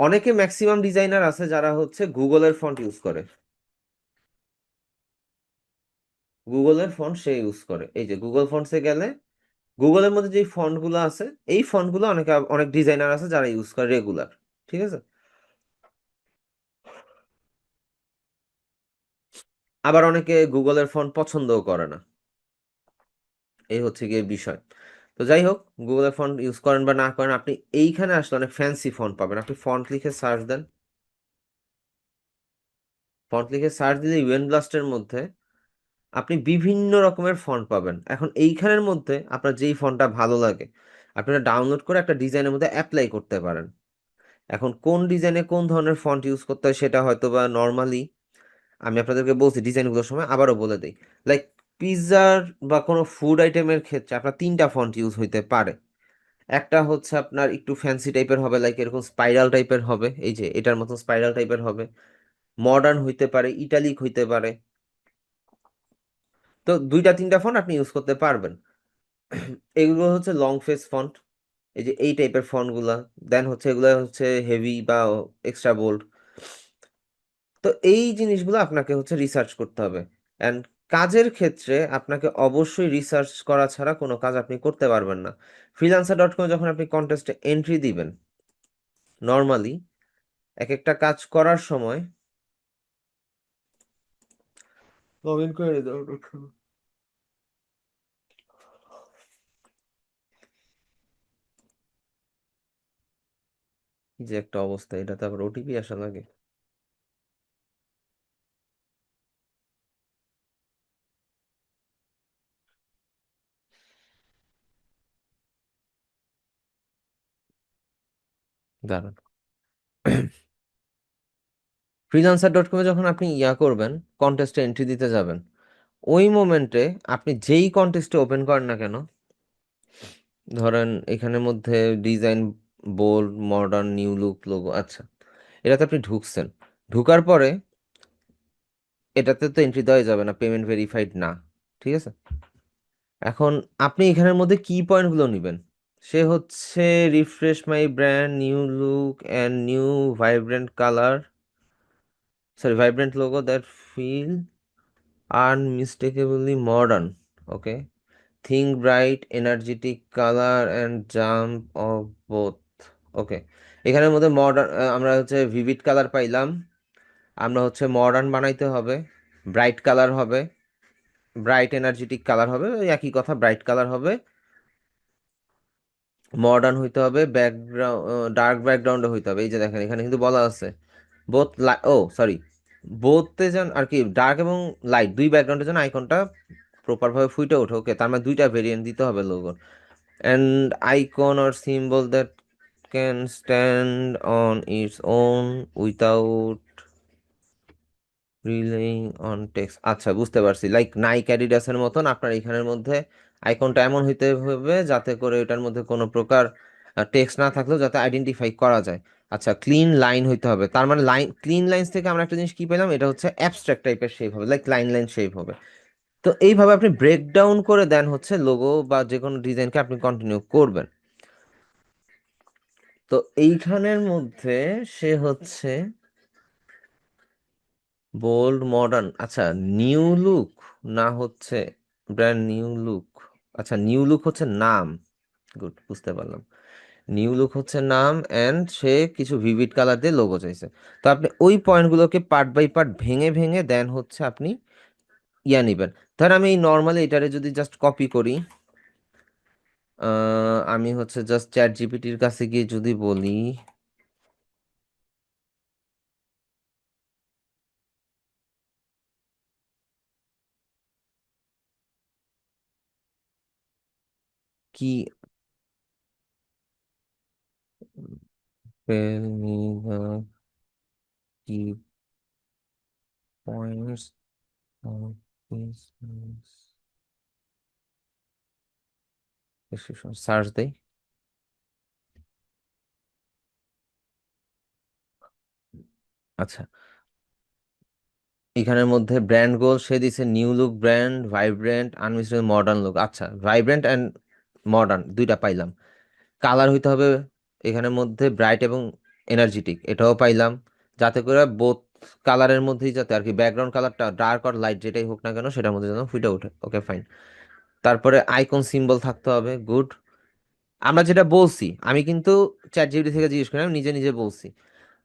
অনেকে ম্যাক্সিমাম ডিজাইনার আছে যারা হচ্ছে গুগলের ফন্ট ইউজ করে, গুগলের ফন্ট সে ইউজ করে। এই যে গুগল ফন্টসে গেলে গুগলের মধ্যে যে ফন্টগুলো আছে, এই ফন্টগুলো অনেক ডিজাইনার আছে যারা ইউজ করে রেগুলার, ঠিক আছে। আবার অনেকে গুগলের ফন্ট পছন্দও করে না, এই হচ্ছে গিয়ে বিষয়। তো যাই হোক, গুগলের ফন্ট ইউজ করেন বা না করেন, আপনি এইখানে আসলে অনেক ফ্যান্সি ফন্ট পাবেন। আপনি ফন্ট লিখে সার্চ দেন, ফন্ট লিখে সার্চ দিলে ইউএন ব্লাস্টের মধ্যে আপনি বিভিন্ন রকমের ফন্ট পাবেন। এখন এইখানের মধ্যে আপনার যেই ফন্টটা ভালো লাগে, আপনারা ডাউনলোড করে একটা ডিজাইনের মধ্যে অ্যাপ্লাই করতে পারেন। এখন কোন ডিজাইনে কোন ধরনের ফন্ট ইউজ করতে হয় সেটা হয়তো বা নর্মালি আমি আপনাদেরকে বলছি ডিজাইনগুলোর সময়, আবারও বলে দিই। লাইক পিৎজার বা কোনো ফুড আইটেমের ক্ষেত্রে আপনার তিনটা ফন্ট ইউজ হইতে পারে। একটা হচ্ছে আপনার একটু ফ্যান্সি টাইপের হবে, লাইক এরকম স্পাইরাল টাইপের হবে, এই যে এটার মতন স্পাইরাল টাইপের হবে, মডার্ন হইতে পারে, ইটালিক হইতে পারে। তো দুইটা তিনটা ফন্ট আপনি ইউজ করতে পারবেন। এগুলো হচ্ছে লং ফেস ফন্ট, এই যে এই টাইপের ফন্ট গুলা। দেন হচ্ছে এগুলো হচ্ছে হেভি বা এক্সট্রা বোল্ড। তো এই জিনিসগুলো আপনাকে হচ্ছে রিসার্চ করতে হবে। অ্যান্ড কাজের ক্ষেত্রে আপনাকে অবশ্যই রিসার্চ করা ছাড়া কোনো কাজ আপনি করতে পারবেন না। freelancer.com যখন আপনি কন্টেস্টে এন্ট্রি দিবেন, নর্মালি এক একটা কাজ করার সময় লগ ইন করে দাও। কি যে একটা অবস্থা, এটা তারপর ওটিপি আসা লাগে। দাঁড়ান। freelancer.com-এ যখন আপনি করবেন, কন্টেস্টে এন্ট্রি দিতে যাবেন, ওই মোমেন্টে আপনি যেই কন্টেস্টে ওপেন করেন না কেন, ধরেন এখানের মধ্যে design bold, modern, new look, logo, আচ্ছা এটাতে আপনি ঢুকছেন, ঢুকার পরে এটাতে তো এন্ট্রি দেওয়া যাবে না, পেমেন্ট ভেরিফাইড না, ঠিক আছে? এখন আপনি এখানের মধ্যে কি পয়েন্টগুলো নেবেন? সে হচ্ছে refresh my brand, new look and new vibrant colour, sorry vibrant logo that feel unmistakably modern, okay, think bright energetic colour and jump of both, okay. এখানের মধ্যে মডার্ন, আমরা হচ্ছে ভিভিড কালার পাইলাম, আমরা হচ্ছে মডার্ন বানাইতে হবে, ব্রাইট কালার হবে, ব্রাইট এনার্জেটিক কালার হবে, ওই একই কথা, ব্রাইট কালার হবে, মডার্ন হইতে হবে, ব্যাকগ্রাউন্ড ডার্ক ব্যাকগ্রাউন্ডে হইতে হবে। এই যে দেখেন এখানে কিন্তু বলা আছে বোথ, ও সরি, বোথে যেন আর কি ডার্ক এবং লাইট দুই ব্যাকগ্রাউন্ডের জন্য আইকনটা প্রপার ভাবে ফুটে ওঠে, ওকে। তার মানে দুইটা ভেরিয়েন্ট দিতে হবে লোগোর। And icon or symbol that can stand on its own without relying on text, আচ্ছা বুঝতে পারছি, লাইক নাইক অ্যাডিডাসের মতন আপনার এখানের মধ্যে আইকনটা এমন হইতে হবে যাতে করে এটার মধ্যে কোনো প্রকার টেক্সট না থাকলেও যাতে আইডেন্টিফাই করা যায়। আচ্ছা, ক্লিন লাইন হইতে হবে, তার মানে লাইন, ক্লিন লাইন্স থেকে আমরা একটা জিনিস কি পেলাম, এটা হচ্ছে অ্যাবস্ট্রাক্ট টাইপের শেপ হবে, লাইক লাইন লাইন শেপ হবে। তো এইভাবে আপনি ব্রেকডাউন করে দেন হচ্ছে লোগো বা যে কোনো ডিজাইনকে আপনি কন্টিনিউ করবেন। তো এইখানের মধ্যে সে হচ্ছে বোল্ড, মডার্ন, আচ্ছা নিউ লুক, না হচ্ছে ব্র্যান্ড নিউ লুক, আচ্ছা নিউ লুক হচ্ছে নাম, গুড, বুঝতে পারলাম। নিউ লুক হচ্ছে নাম, অ্যান্ড সে কিছু ভিভিড কালার দিয়ে লোগো চাইছে। তো আপনি ওই পয়েন্টগুলোকে পার্ট বাই পার্ট ভেঙে ভেঙে দেন হচ্ছে আপনি নিবেন। ধর আমি এই নর্মালি এটারে যদি জাস্ট কপি করি, আমি হচ্ছে জাস্ট চ্যাট জিপিটির কাছে গিয়ে যদি বলি কি, tell me the key points of this search দেই। আচ্ছা, এখানের মধ্যে ব্র্যান্ড গোল সে দিছে new look, brand, vibrant, unmissable, modern look. আচ্ছা, ভাইব্রেন্ট অ্যান্ড মডার্ন দুইটা পাইলাম। কালার হইতে হবে এখানের মধ্যে ব্রাইট এবং এনার্জেটিক, এটাও পাইলাম, যাতে করে বোথ কালারের মধ্যেই যাতে আর কি ব্যাকগ্রাউন্ড কালারটা ডার্ক আর লাইট যেটাই হোক না কেন সেটার মধ্যে যেন ফুটে ওঠে, ওকে ফাইন। তারপরে আইকন সিম্বল থাকতে হবে, গুড। আমরা যেটা বলছি, আমি কিন্তু চ্যাট জিপিটি থেকে জিজ্ঞেস করি না, আমি নিজে নিজে বলছি।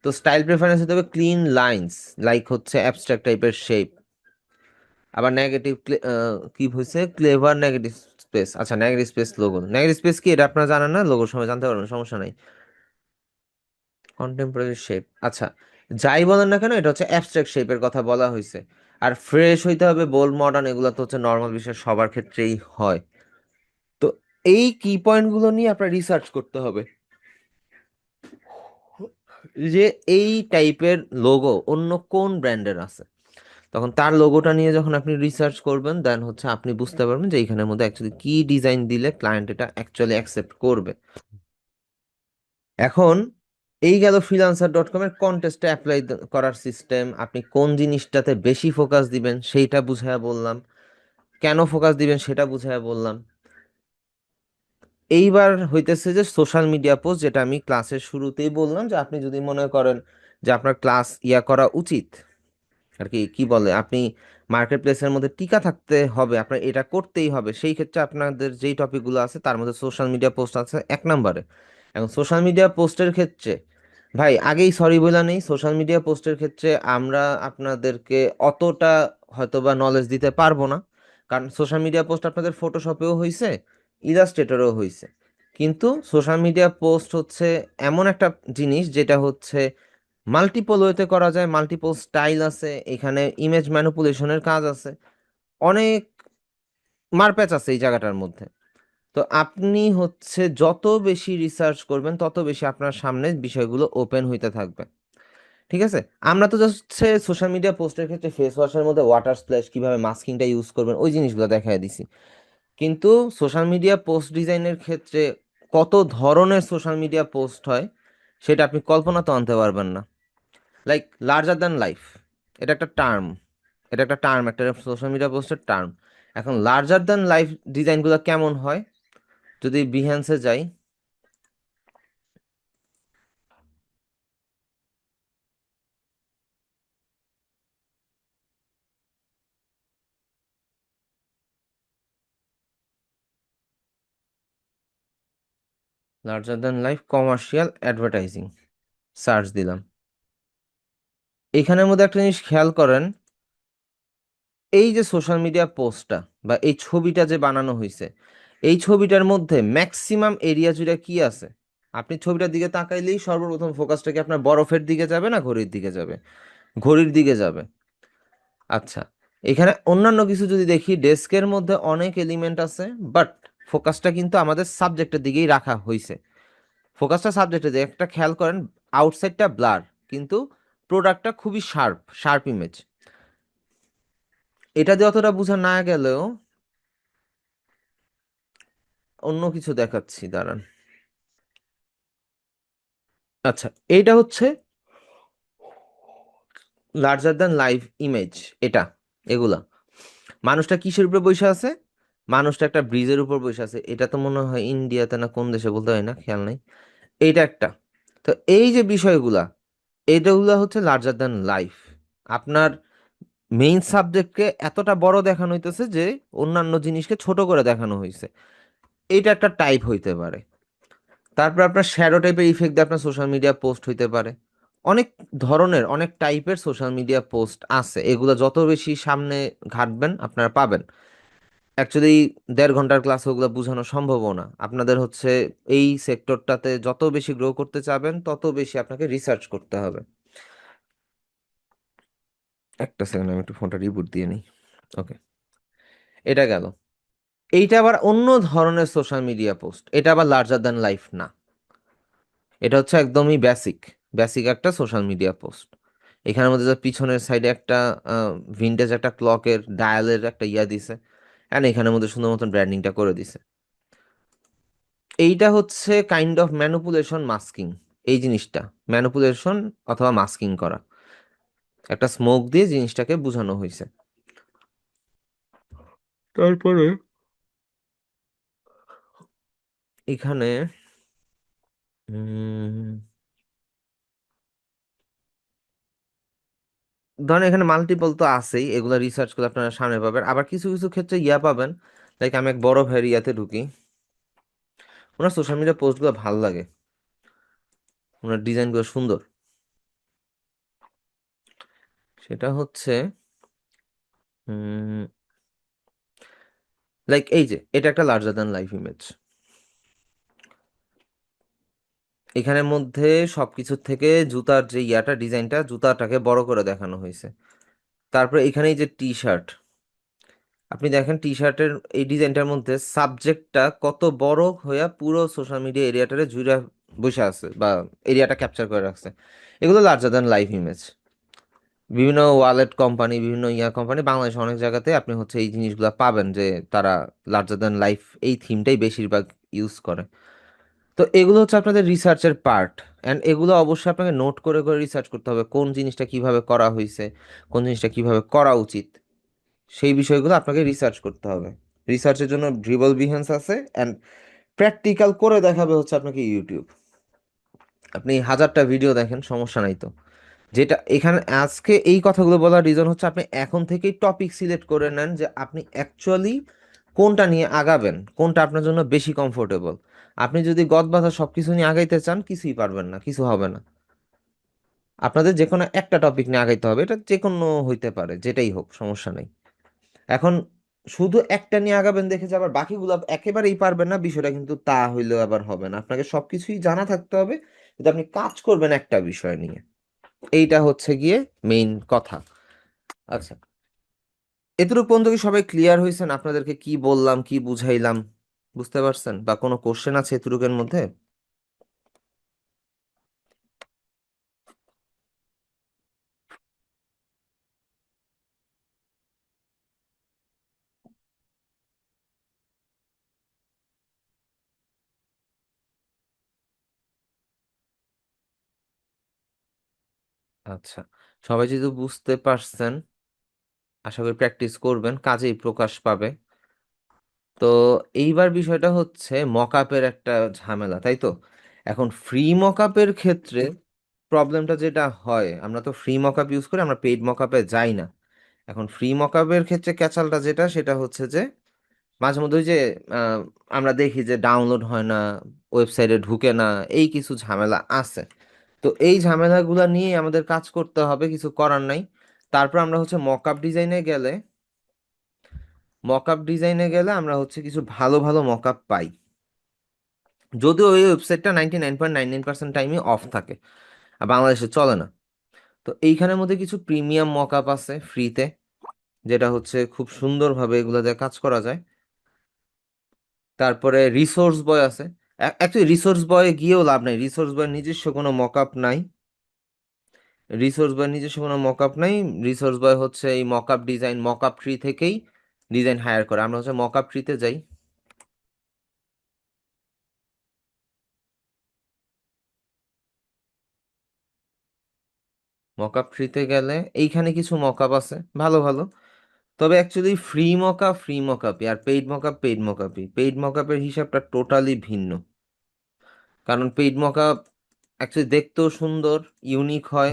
তো স্টাইল প্রেফারেন্স হতে হবে ক্লিন লাইন্স, লাইক হচ্ছে অ্যাবস্ট্রাক্ট টাইপের শেপ। আবার নেগেটিভ, কি হয়েছে, ক্লেভার নেগেটিভ স্পেস, আচ্ছা negative space logo, negative space কি এটা আপনারা জানেন না, লোগোর সময় জানতে পারবেন, সমস্যা নাই। কন্টেম্পোরারি শেপ, আচ্ছা যাই বলেন না কেন এটা হচ্ছে অ্যাবস্ট্রাক্ট শেপের কথা বলা হয়েছে। আর ফ্রেশ হইতে হবে, বোল্ড, মডার্ন, এগুলো তো হচ্ছে নর্মাল বিষয়, সবার ক্ষেত্রেই হয়। তো এই কি পয়েন্টগুলো নিয়ে আপনার রিসার্চ করতে হবে যে এই টাইপের লোগো অন্য কোন ব্র্যান্ডের আছে। তখন তার লোগোটা নিয়ে যখন আপনি রিসার্চ করবেন দেন হচ্ছে আপনি বুঝতে পারবেন যে এইখানের মধ্যে অ্যাকচুয়ালি কি ডিজাইন দিলে ক্লায়েন্ট এটা অ্যাকচুয়ালি অ্যাকসেপ্ট করবে। এখন এই গেল freelancer.com এর কন্টেস্টে অ্যাপ্লাই করার সিস্টেম। আপনি কোন জিনিসটাতে বেশি ফোকাস দিবেন সেইটা বুঝায়া বললাম, কেন ফোকাস দিবেন সেটা বুঝায়া বললাম। এইবার হইতেছে যে সোশ্যাল মিডিয়া পোস্ট, যেটা আমি ক্লাসের শুরুতেই বললাম যে আপনি যদি মনে করেন যে আপনার ক্লাস করা উচিত আর কি কি বলে, আপনি মার্কেট প্লেসের মধ্যে টিকা থাকতে হবে, আপনার এটা করতেই হবে, সেই ক্ষেত্রে আপনাদের যেই টপিকগুলো আছে তার মধ্যে সোশ্যাল মিডিয়া পোস্ট আছে এক নম্বরে। এখন সোশ্যাল মিডিয়া পোস্টের ক্ষেত্রে ভাই আগেই সরি বলে নেই, সোশ্যাল মিডিয়া পোস্টের ক্ষেত্রে আমরা আপনাদেরকে অতটা হয়তোবা নলেজ দিতে পারবো না, কারণ সোশ্যাল মিডিয়া পোস্ট আপনাদের ফটোশপেও হয়েছে, ইলাস্ট্রেটরেও হয়েছে। কিন্তু সোশ্যাল মিডিয়া পোস্ট হচ্ছে এমন একটা জিনিস যেটা হচ্ছে মাল্টিপল ওয়েতে করা যায়, মাল্টিপল স্টাইল আছে, এখানে ইমেজ ম্যানিপুলেশনের কাজ আছে, অনেক মারপ্যাচ আছে এই জায়গাটার মধ্যে। তো আপনি হচ্ছে যত বেশি রিসার্চ করবেন তত বেশি আপনার সামনে বিষয়গুলো ওপেন হইতে থাকবে। ঠিক আছে, আমরা তো জাস্ট হচ্ছে সোশ্যাল মিডিয়া পোস্টের ক্ষেত্রে ফেস ওয়াশের মধ্যে ওয়াটার স্প্ল্যাশ কিভাবে মাস্কিংটা ইউজ করবেন ওই জিনিসগুলো দেখাই দিছি, কিন্তু সোশ্যাল মিডিয়া পোস্ট ডিজাইনের ক্ষেত্রে কত ধরনের সোশ্যাল মিডিয়া পোস্ট হয় সেটা আপনি কল্পনা তো আনতে পারবেন না। লাইক লার্জার দ্যান লাইফ, এটা একটা টার্ম, এটা একটা টার্ম, একটা সোশ্যাল মিডিয়া পোস্টের টার্ম। এখন লার্জার দ্যান লাইফ ডিজাইনগুলো কেমন হয়, যদি বিহ্যান্সে যাই, larger than life commercial advertising search দিলাম, এখানের মধ্যে একটা জিনিস খেয়াল করেন, এই যে সোশ্যাল মিডিয়া পোস্টটা বা এই ছবিটা যে বানানো হয়েছে, এই ছবিটার মধ্যে ম্যাক্সিমাম এরিয়া জুড়ে কি আছে? আপনি ছবিটার দিকে তাকাইলেই সর্বপ্রথম ফোকাসটা কি আপনার বরফের দিকে যাবে না ঘড়ির দিকে যাবে? ঘড়ির দিকে যাবে। আচ্ছা, এখানে অন্যান্য কিছু যদি দেখি, ডেস্কের মধ্যে অনেক এলিমেন্ট আছে, বাট ফোকাসটা কিন্তু আমাদের সাবজেক্টের দিকেই রাখা হয়েছে। ফোকাসটা সাবজেক্টের দিকে, একটা খেয়াল করেন, আউটসাইডটা ব্লার কিন্তু প্রোডাক্টটা খুবই শার্প, শার্প ইমেজ। এটা দিয়ে অতটা বোঝা না গেলেও অন্য কিছু দেখাচ্ছি, দাঁড়ান। আচ্ছা, এইটা হচ্ছে লার্জার দ্যান লাইফ ইমেজ। এটা এগুলা মানুষটা কিসের উপরে বসে আছে? মানুষটা একটা ব্রিজের উপর বসে আছে, এটা তো মনে হয় ইন্ডিয়াতে না কোন দেশে বলতে হয় না, খেয়াল নাই। এইটা একটা। তো এই যে বিষয়গুলা, এইটাগুলা হচ্ছে লার্জার দ্যান লাইফ। আপনার মেইন সাবজেক্টকে এতটা বড় দেখানো হইতেছে যে অন্যান্য জিনিসকে ছোট করে দেখানো হয়েছে, এইটা একটা টাইপ হইতে পারে। তারপর আপনার শ্যাডো টাইপের ইফেক্ট দিয়ে আপনার সোশ্যাল মিডিয়া পোস্ট হইতে পারে। অনেক ধরনের অনেক টাইপের সোশ্যাল মিডিয়া পোস্ট আছে, এগুলো যত বেশি সামনে ঘাটবেন আপনারা পাবেন। অ্যাকচুয়ালি 1.5 ঘন্টার ক্লাসে ওগুলো বোঝানো সম্ভবও না। আপনাদের হচ্ছে এই সেক্টরটাতে যত বেশি গ্রো করতে চাবেন তত বেশি আপনাকে রিসার্চ করতে হবে। একটা সেকেন্ড, আমি একটু ফোনটা রিবুট দিয়ে নিই। ওকে, এটা গেল। এইটা আবার অন্য ধরনের সোশ্যাল মিডিয়া পোস্ট, এটা আবার লার্জার দ্যান লাইফ না, এটা হচ্ছে একদমই বেসিক, বেসিক একটা সোশ্যাল মিডিয়া পোস্ট। এখানের মধ্যে যে পিছনের সাইডে একটা ভিনটেজ একটা ক্লকের ডায়ালের একটা দিছে, অ্যান্ড এখানের মধ্যে সুন্দর মতন ব্র্যান্ডিংটা করে দিছে। এইটা হচ্ছে কাইন্ড অফ ম্যানুপুলেশন মাস্কিং। এই জিনিসটা ম্যানুপুলেশন অথবা মাস্কিং করা, একটা স্মোক দিয়ে জিনিসটাকে বোঝানো হয়েছে। তারপরে এখানে ধরেন এখানে মাল্টিপল তো আছেই, এগুলা রিসার্চ করে আপনারা সামনে পাবেন। আবার কিছু কিছু ক্ষেত্রে পাবেন, লাইক আমি এক বড় ভাইয়ের ঢুকি, ওনার সোশ্যাল মিডিয়া পোস্টগুলো ভালো লাগে, ওনার ডিজাইনগুলো সুন্দর। সেটা হচ্ছে লাইক এই যে এটা একটা লার্জার দ্যান লাইফ ইমেজ, এখানের মধ্যে সবকিছুর থেকে জুতার যে ডিজাইনটা, জুতাটাকে বড় করে দেখানো হয়েছে। তারপরে এখানে এই যে টি শার্ট, আপনি দেখেন টি শার্টের এই ডিজাইনটার মধ্যে সাবজেক্টটা কত বড় হইয়া পুরো সোশ্যাল মিডিয়া এরিয়াটারে জুড়ে বসে আছে বা এরিয়াটা ক্যাপচার করে রাখছে। এগুলো লার্জার দ্যান লাইফ ইমেজ। বিভিন্ন ওয়ালেট কোম্পানি, বিভিন্ন কোম্পানি বাংলাদেশে অনেক জায়গাতে আপনি হচ্ছে এই জিনিসগুলো পাবেন, যে তারা লার্জার দ্যান লাইফ এই থিমটাই বেশিরভাগ ইউজ করে। তো এগুলো হচ্ছে আপনাদের রিসার্চের পার্ট, অ্যান্ড এগুলো অবশ্যই আপনাকে নোট করে করে রিসার্চ করতে হবে, কোন জিনিসটা কিভাবে করা হয়েছে, কোন জিনিসটা কিভাবে করা উচিত, সেই বিষয়গুলো আপনাকে রিসার্চ করতে হবে। রিসার্চের জন্য ড্রিবল বিহেন্স আছে, অ্যান্ড প্র্যাকটিক্যাল করে দেখাবে হচ্ছে আপনাকে ইউটিউব। আপনি 1000টা ভিডিও দেখেন, সমস্যা নাই তো। যেটা এখানে আজকে এই কথাগুলো বলার রিজন হচ্ছে আপনি এখন থেকেই টপিক সিলেক্ট করে নেন, যে আপনি অ্যাকচুয়ালি কোনটা নিয়ে আগাবেন, কোনটা আপনার জন্য বেশি কমফোর্টেবল। আপনি যদি গদবাঁধা সবকিছু নিয়ে আগাইতে চান, কিছুই পারবেন না, কিছু হবে না। আপনাদের যে কোনো একটা টপিক নিয়ে আগাইতে হবে, এটা যে কোনো হইতে পারে, যেটাই হোক সমস্যা নেই। এখন শুধু একটা নিয়ে আগাবেন দেখে যে আবার বাকিগুলো একেবারেই পারবেন না, বিষয়টা কিন্তু তা হইলেও আবার হবে না। আপনাকে সবকিছুই জানা থাকতে হবে, কিন্তু আপনি কাজ করবেন একটা বিষয় নিয়ে। এইটা হচ্ছে গিয়ে মেইন কথা। আচ্ছা, এতটুকু পর্যন্ত কি সবাই ক্লিয়ার হয়েছেন? আপনাদেরকে কি বললাম, কি বুঝাইলাম, বুঝতে পারছেন? বা কোনো কোশ্চেন আছে এতটুকুর মধ্যে? আচ্ছা, সবাই যদি বুঝতে পারছেন, আশা করি প্র্যাকটিস করবেন, কাজেই প্রকাশ পাবে। তো এইবার বিষয়টা হচ্ছে মকআপের একটা ঝামেলা, তাই তো? এখন ফ্রি মকআপের ক্ষেত্রে প্রবলেমটা যেটা হয়, আমরা তো ফ্রি মকআপ ইউজ করি, আমরা পেইড মকআপে যাই না। এখন ফ্রি মকআপের ক্ষেত্রে ক্যাচালটা যেটা, সেটা হচ্ছে যে মাঝে মধ্যে ওই যে আহ, আমরা দেখি যে ডাউনলোড হয় না, ওয়েবসাইটে ঢুকে না, এই কিছু ঝামেলা আছে। তো এই ঝামেলাগুলো নিয়ে আমাদের কাজ করতে হবে, কিছু করার নাই। তারপর আমরা হচ্ছে মকআপ ডিজাইনে গেলে আমরা হচ্ছে কিছু ভালো ভালো মকআপ পাই, যদিও ওই ওয়েবসাইটটা 99.99% টাইমই অফ থাকে, আর বাংলাদেশে চলে না। তো এইখানের মধ্যে কিছু প্রিমিয়াম মকআপ আছে ফ্রিতে, যেটা হচ্ছে খুব সুন্দরভাবে এগুলো দিয়ে কাজ করা যায়। তারপরে রিসোর্স বয় আছে। অ্যাকচুয়ালি রিসোর্স বয়ে গিয়েও লাভ নাই, রিসোর্স বয়ের নিজস্ব কোনো মকআপ নাই। রিসোর্স বয় হচ্ছে এই মকআপ ডিজাইন, মকআপ ট্রি থেকেই ডিজাইন হায়ার করে। আমরা হচ্ছে মকআপ ট্রিতে যাই। মকআপ ট্রিতে গেলে এইখানে কিছু মকআপ আছে ভালো ভালো। তবে অ্যাকচুয়ালি ফ্রি মকআপই, আর পেইড মকআপের হিসাবটা টোটালি ভিন্ন। কারণ পেইড মকআপ অ্যাকচুয়ালি দেখতেও সুন্দর, ইউনিক হয়।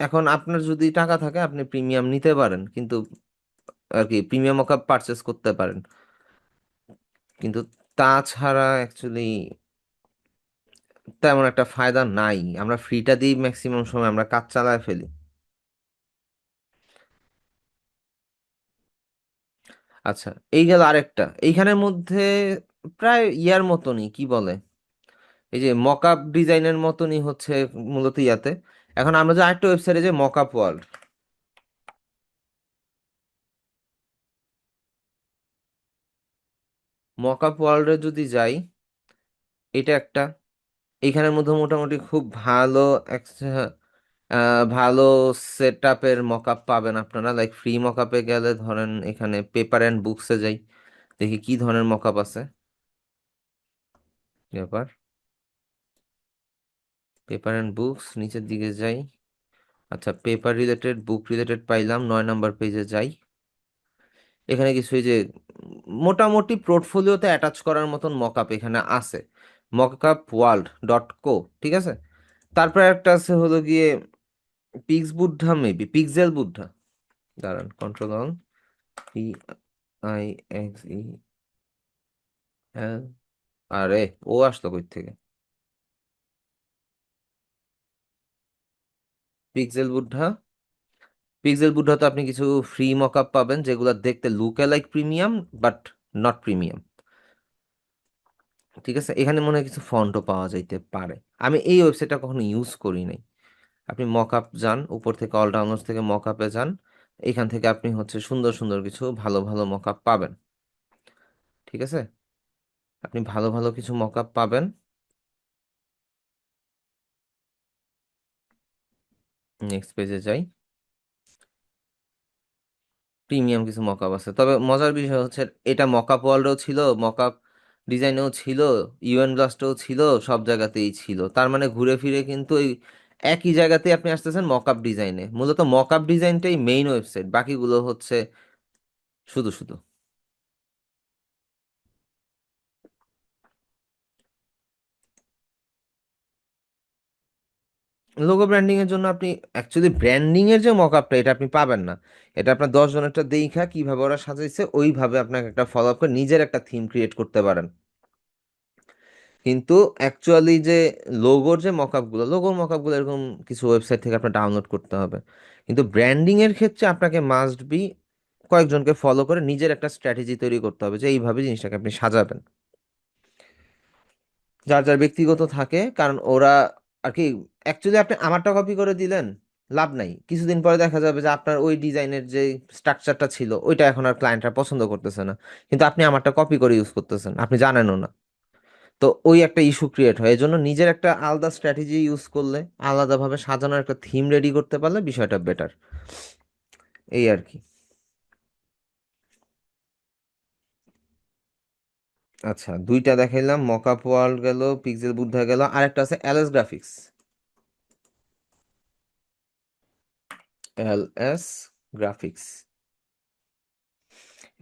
এখন আপনার যদি টাকা থাকে আপনি প্রিমিয়াম নিতে পারেন, কিন্তু আর কি প্রিমিয়াম মকআপ পারচেস করতে পারেন, কিন্তু তাছাড়া অ্যাকচুয়ালি তেমন একটা ফায়দা নাই। আমরা ফ্রিটা দিই, ম্যাক্সিমাম সময় আমরা কাজ চালায় ফেলি। আচ্ছা, এই গেল আরেকটা এইখানের মধ্যে, প্রায় ইয়ার মতনই, কি বলে, এই যে মকআপ ডিজাইনের মতনই হচ্ছে মূলত ইয়াতে। এখন আমরা যে আরেকটা ওয়েবসাইটে, যে মকআপ ওয়ার্ল্ডে যদি যাই, এটা একটা, এইখানের মধ্যে মোটামুটি খুব ভালো ভালো সেট আপের মকআপ পাবেন আপনারা। লাইক ফ্রি মকআপে গেলে ধরেন এখানে পেপার অ্যান্ড বুকসে যাই, দেখি কি ধরনের মকআপ আছে। ব্যাপার, পেপার অ্যান্ড বুকস, নিচের দিকে যাই। আচ্ছা, পেপার রিলেটেড, বুক রিলেটেড পাইলাম, 9 নম্বর পেজে যাই। এখানে কিছু এই যে মোটামুটি পোর্টফোলিওতে অ্যাটাচ করার মতন মকআপ এখানে আছে, mockup.world.co, ঠিক আছে। তারপরে একটা আছে হলো গিয়ে পিক্সেল বুদ্ধা। দাঁড়ান, কন্ট্রোল অন, PIXEL, আরে ও আসলো কই থেকে? পিক্সেল বুদ্ধা। পিক্সেল বুদ্ধাতে আপনি কিছু ফ্রি মকআপ পাবেন, যেগুলো দেখতে look like premium, but not premium. ঠিক আছে, এখানে মনে হয় কিছু ফন্টও পাওয়া যাইতে পারে। আমি এই ওয়েবসাইটটা কখনো ইউজ করি নাই। আপনি মকআপ যান, উপর থেকে অল ডাউনলোডস থেকে মকআপে যান, এখান থেকে আপনি হচ্ছে সুন্দর সুন্দর কিছু ভালো ভালো মকআপ পাবেন। ঠিক আছে, আপনি ভালো ভালো কিছু মকআপ পাবেন। নেক্সট পেজে যাই। প্রিমিয়াম কিছু মকআপ আছে, তবে মজার বিষয় হচ্ছে এটা মকআপ ওয়ার্ল্ডেও ছিল, মকআপ ডিজাইনেও ছিল, ইউএন ব্লাস্টেও ছিল, সব জায়গাতেই ছিল। তার মানে ঘুরে ফিরে কিন্তু এই একই জায়গাতে আপনি আসতেছেন মকআপ ডিজাইনে। মূলত মকআপ ডিজাইনটাই মেইন ওয়েবসাইট, বাকিগুলো হচ্ছে শুধু শুধু। লোগো ব্র্যান্ডিং এর জন্য আপনি অ্যাকচুয়ালি ব্র্যান্ডিং এর যে মকআপটা এটা আপনি পাবেন না। এটা আপনার 10 জনেরটা দেখা কিভাবে ওরা সাজাইছে ওইভাবে আপনাকে একটা ফলো আপ করে নিজের একটা থিম ক্রিয়েট করতে পারেন। কিন্তু অ্যাকচুয়ালি যে লোগোর মকআপগুলো এরকম কিছু ওয়েবসাইট থেকে আপনার ডাউনলোড করতে হবে। কিন্তু ব্র্যান্ডিং এর ক্ষেত্রে আপনাকে মাস্ট বি কয়েকজনকে ফলো করে নিজের একটা স্ট্র্যাটেজি তৈরি করতে হবে যে এইভাবে জিনিসটাকে আপনি সাজাবেন। যার যার ব্যক্তিগত থাকে, কারণ ওরা আর কি অ্যাকচুয়ালি আপনি আমারটা কপি করে দিলেন, লাভ নাই। কিছুদিন পরে দেখা যাবে যে আপনার ওই ডিজাইনের যে স্ট্রাকচারটা ছিল ওইটা এখন আর ক্লায়েন্টরা পছন্দ করতেছে না, কিন্তু আপনি আমারটা কপি করে ইউজ করতেছেন, আপনি জানেনও না। তো ওই একটা ইস্যু ক্রিয়েট হয়। এজন্য নিজের একটা আলাদা স্ট্র্যাটেজি ইউজ করলে, আলাদাভাবে সাজানোর একটা থিম রেডি করতে পারলে বিষয়টা বেটার, এই আর কি। আচ্ছা, দুইটা দেখাইলাম, মকআপ ওয়ার্ল্ড গেল, পিক্সেল বুদ্ধা গেল, আরেকটা আছে LS graphics. LS graphics,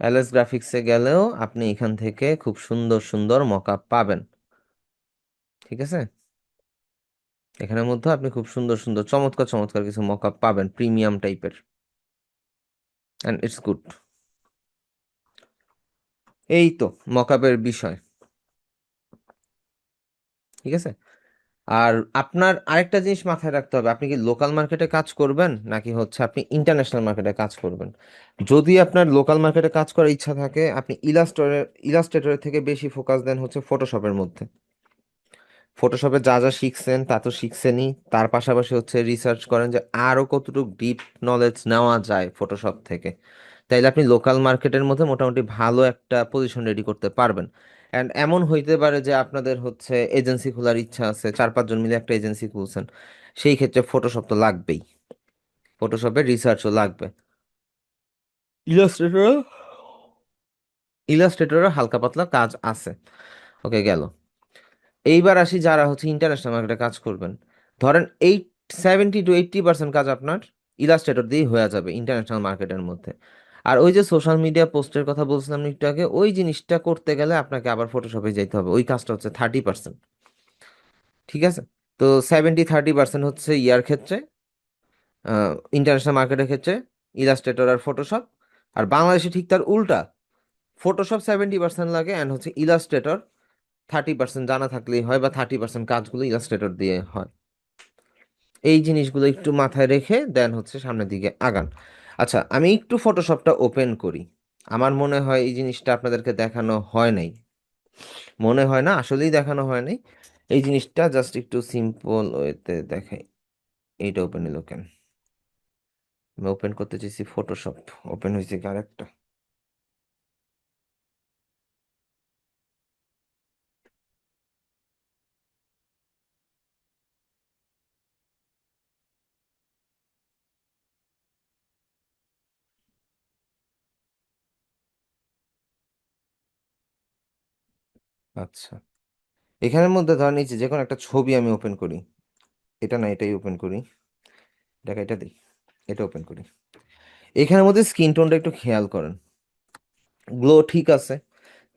LS গ্রাফিক্সে গেলেও আপনি এখান থেকে খুব সুন্দর সুন্দর মকআপ পাবেন। ঠিক আছে, এখানের মধ্যে আপনি খুব সুন্দর সুন্দর চমৎকার চমৎকার কিছু মকআপ পাবেন, প্রিমিয়াম টাইপের, অ্যান্ড ইটস গুড। এই তো মকআপের বিষয়। ঠিক আছে, আর আপনার আরেকটা জিনিস মাথায় রাখতে হবে, আপনি কি লোকাল মার্কেটে কাজ করবেন নাকি হচ্ছে আপনি ইন্টারন্যাশনাল মার্কেটে কাজ করবেন। যদি আপনার লোকাল মার্কেটে কাজ করার ইচ্ছা থাকে, আপনি ইলাস্ট্রেটরের থেকে বেশি ফোকাস দেন হচ্ছে ফটোশপের মধ্যে। ফটোশপে যা যা শিখছেন তা তো শিখছেনই, তার পাশাপাশি হচ্ছে রিসার্চ করেন যে আরো কতটুকু ডিপ নলেজ নেওয়া যায় ফটোশপ থেকে। তাইলে আপনি লোকাল মার্কেটের মধ্যে মোটামুটি ভালো একটা পজিশন রেডি করতে পারবেন। অ্যান্ড এমন হইতে পারে যে আপনাদের হচ্ছে এজেন্সি খোলার ইচ্ছা আছে, 4-5 জন মিলে একটা এজেন্সি খুলছেন, সেই ক্ষেত্রে ফটোশপ তো লাগবেই, ফটোশপের রিসার্চও লাগবে। ইলাস্ট্রেটর ইলাস্ট্রেটরও হালকা পাতলা কাজ আছে। ওকে, গেল। এইবার আসি যারা হচ্ছে ইন্টারন্যাশনাল মার্কেটে কাজ করবেন। ধরেন 70-80% কাজ আপনার ইলাস্ট্রেটর দিয়েই হয়ে যাবে ইন্টারন্যাশনাল মার্কেটের মধ্যে। আর ওই যে সোশ্যাল মিডিয়া পোস্টের কথা বলছিলাম একটু আগে, ওই জিনিসটা করতে গেলে আপনাকে আবার ফটোশপে যেতে হবে, ওই কাজটা হচ্ছে 30%। ঠিক আছে, তো 70-30% হচ্ছে ইয়ার ক্ষেত্রে, ইন্টারন্যাশনাল মার্কেটের ক্ষেত্রে ইলাস্ট্রেটর আর ফটোশপ। আর বাংলাদেশে ঠিক তার উল্টা, ফটোশপ 70% লাগে অ্যান্ড হচ্ছে ইলাস্ট্রেটর 30% জানা থাকলেই হয়, বা 30% কাজগুলো ইলাস্ট্রেটর দিয়ে হয়। এই জিনিসগুলো একটু মাথায় রেখে দেন হচ্ছে সামনের দিকে আগান। আচ্ছা, আমি একটু ফটোশপটা ওপেন করি। আমার মনে হয় এই জিনিসটা আপনাদেরকে দেখানো হয় নাই, মনে হয় না আসলেই দেখানো হয় নাই। এই জিনিসটা জাস্ট একটু সিম্পল ওয়েতে দেখাই। এইটা ওপেন হলো কেন? আমি ওপেন করতে চাইছি ফটোশপ, ওপেন হয়েছে কি আরেকটা? আচ্ছা, এখানের মধ্যে ধরেন এই যে কোনো একটা ছবি আমি ওপেন করি, এটা না এটাই ওপেন করি, এটা দিই, এটা ওপেন করি। এখানের মধ্যে স্কিন টোনটা একটু খেয়াল করেন, গ্লো ঠিক আছে।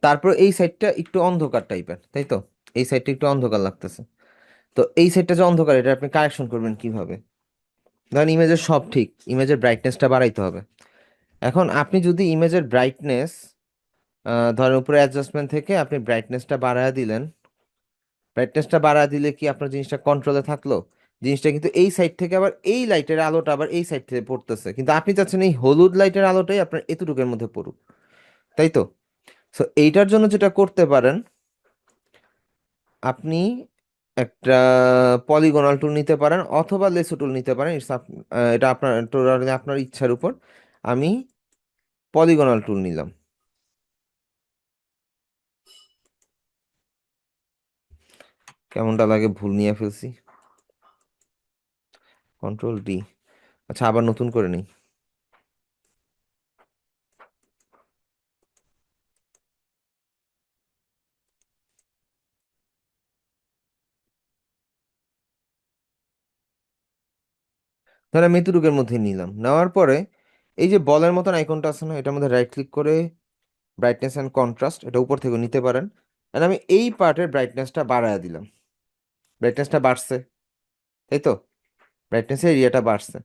তারপর এই সাইডটা একটু অন্ধকার টাইপের, তাই তো? এই সাইডটা একটু অন্ধকার লাগতেছে। তো এই সাইডটা যে অন্ধকার, এটা আপনি কারেকশন করবেন কিভাবে? ধরেন ইমেজের সব ঠিক, ইমেজের ব্রাইটনেসটা বাড়াইতে হবে। এখন আপনি যদি ইমেজের ব্রাইটনেস ধরেন উপরে অ্যাডজাস্টমেন্ট থেকে আপনি ব্রাইটনেসটা বাড়ায় দিলেন, ব্রাইটনেসটা বাড়ায় দিলে কি আপনার জিনিসটা কন্ট্রোলে থাকলো? জিনিসটা কিন্তু এই সাইড থেকে আবার এই লাইটের আলোটা আবার এই সাইড থেকে পড়তেছে, কিন্তু আপনি চাচ্ছেন এই হলুদ লাইটের আলোটাই আপনার এতটুকুর মধ্যে পড়ুক, তাই তো? সো এইটার জন্য যেটা করতে পারেন, আপনি একটা পলিগনাল টুল নিতে পারেন অথবা লেসো টুল নিতে পারেন। এটা আপনার টোটালি আপনার ইচ্ছার উপর। আমি পলিগনাল টুল নিলাম। কেমনটা লাগে? ভুল নিয়ে ফেলছি। Control D। আচ্ছা, আবার নতুন করে নিই। তাহলে আমি এতটুকুর মধ্যে নিলাম, নেওয়ার পরে এই যে বলের মতন আইকনটা আছে না, এটার মধ্যে রাইট ক্লিক করে ব্রাইটনেস অ্যান্ড কন্ট্রাস্ট, এটা উপর থেকে নিতে পারেন। আর আমি এই পার্টের ব্রাইটনেসটা বাড়ায় দিলাম। ব্রাইটনেসটা বাড়ছে, তাই তো? ব্রাইটনেসের এরিয়াটা বাড়ছে।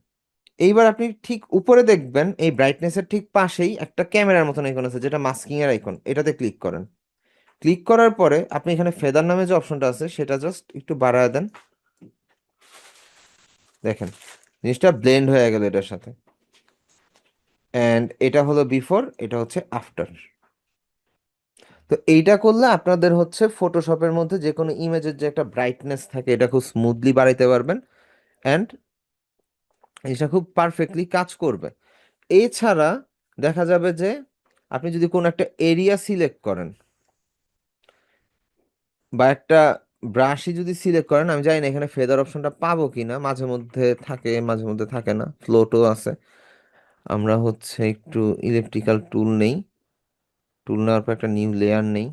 এইবার আপনি ঠিক উপরে দেখবেন এই ব্রাইটনেসের ঠিক পাশেই একটা ক্যামেরার মতন আইকন আছে, যেটা মাস্কিং এর আইকন। এটাতে ক্লিক করেন। ক্লিক করার পরে আপনি এখানে ফেদার নামে যে অপশনটা আছে সেটা জাস্ট একটু বাড়ায় দেন। দেখেন জিনিসটা ব্লেন্ড হয়ে গেল এটার সাথে। অ্যান্ড এটা হলো বিফোর, এটা হচ্ছে আফটার। তো এইটা করলে আপনাদের হচ্ছে ফটোশপের মধ্যে যে কোনো ইমেজের যে একটা ব্রাইটনেস থাকে এটা খুব স্মুথলি বাড়াইতে পারবেন, অ্যান্ড এটা খুব পারফেক্টলি কাজ করবে। এছাড়া দেখা যাবে যে আপনি যদি কোনো একটা এরিয়া সিলেক্ট করেন বা একটা ব্রাশই যদি সিলেক্ট করেন, আমি জানি না এখানে ফেদার অপশনটা পাবো কিনা, মাঝে মধ্যে থাকে মাঝে মধ্যে থাকে না, ফ্লোটও আছে। আমরা হচ্ছে একটু ইলেকট্রিক্যাল টুল নেই, টুল নেওয়ার পর একটা নিউ লেয়ার নেই।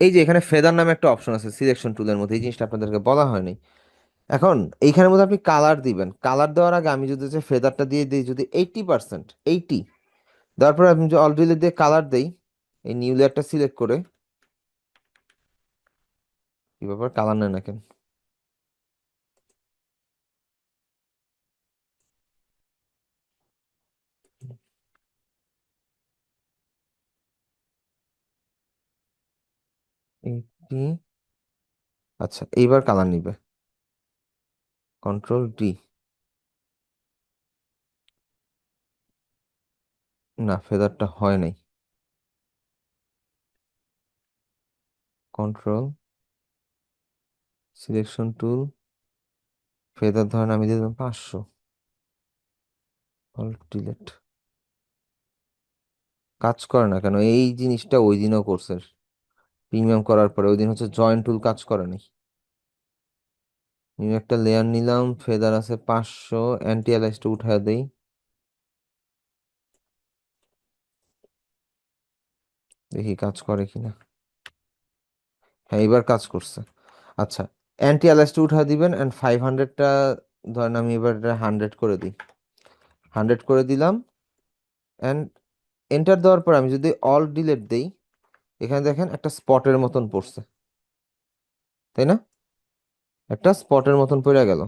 এই যে এখানে ফেদার নামে একটা অপশন আছে সিলেকশন টুলের মধ্যে, এই জিনিসটা আপনাদেরকে বলা হয়নি। এখন এইখানের মধ্যে আপনি কালার দিবেন। কালার দেওয়ার আগে আমি যদি হচ্ছে ফেদারটা দিয়ে দিই যদি 80%, 80, তারপর আমি যদি অলরেডি দিয়ে কালার দেই, এই নিউ লেয়ারটা সিলেক্ট করে, কি ব্যাপার কালার নেয় না কেন? এইটি, আচ্ছা এইবার কালার নিবে, কন্ট্রোল D। না, ফেদারটা হয় নাই। কন্ট্রোল, সিলেকশন টুল, ফেদার ধরেন আমি দিয়ে দিলাম 500, অল্ট ডিলেট। কাজ করে না কেন? এই জিনিসটা ওই দিনও করছে, প্রিমিয়াম করার পরে ওই দিন হচ্ছে জয়েন্ট টুল কাজ করে নাই। নিউ একটা লেয়ার নিলাম, ফেদার আছে 500, অ্যান্টি অ্যালাইজটা উঠায় দেই, দেখি কাজ করে কিনা। হ্যাঁ, এবার কাজ করছে। আচ্ছা, অ্যান্টি অ্যালাইজটা উঠায় দিবেন, অ্যান্ড 500টা ধরেন আমি এবার 100 করে দিই, 100 করে দিলাম। অ্যান্ড এন্টার দেওয়ার পর আমি যদি অল ডিলেট দেই, এখানে দেখেন একটা স্পটের মতন পড়ছে, তাই না? একটা স্পটের মতন পড়ে গেল।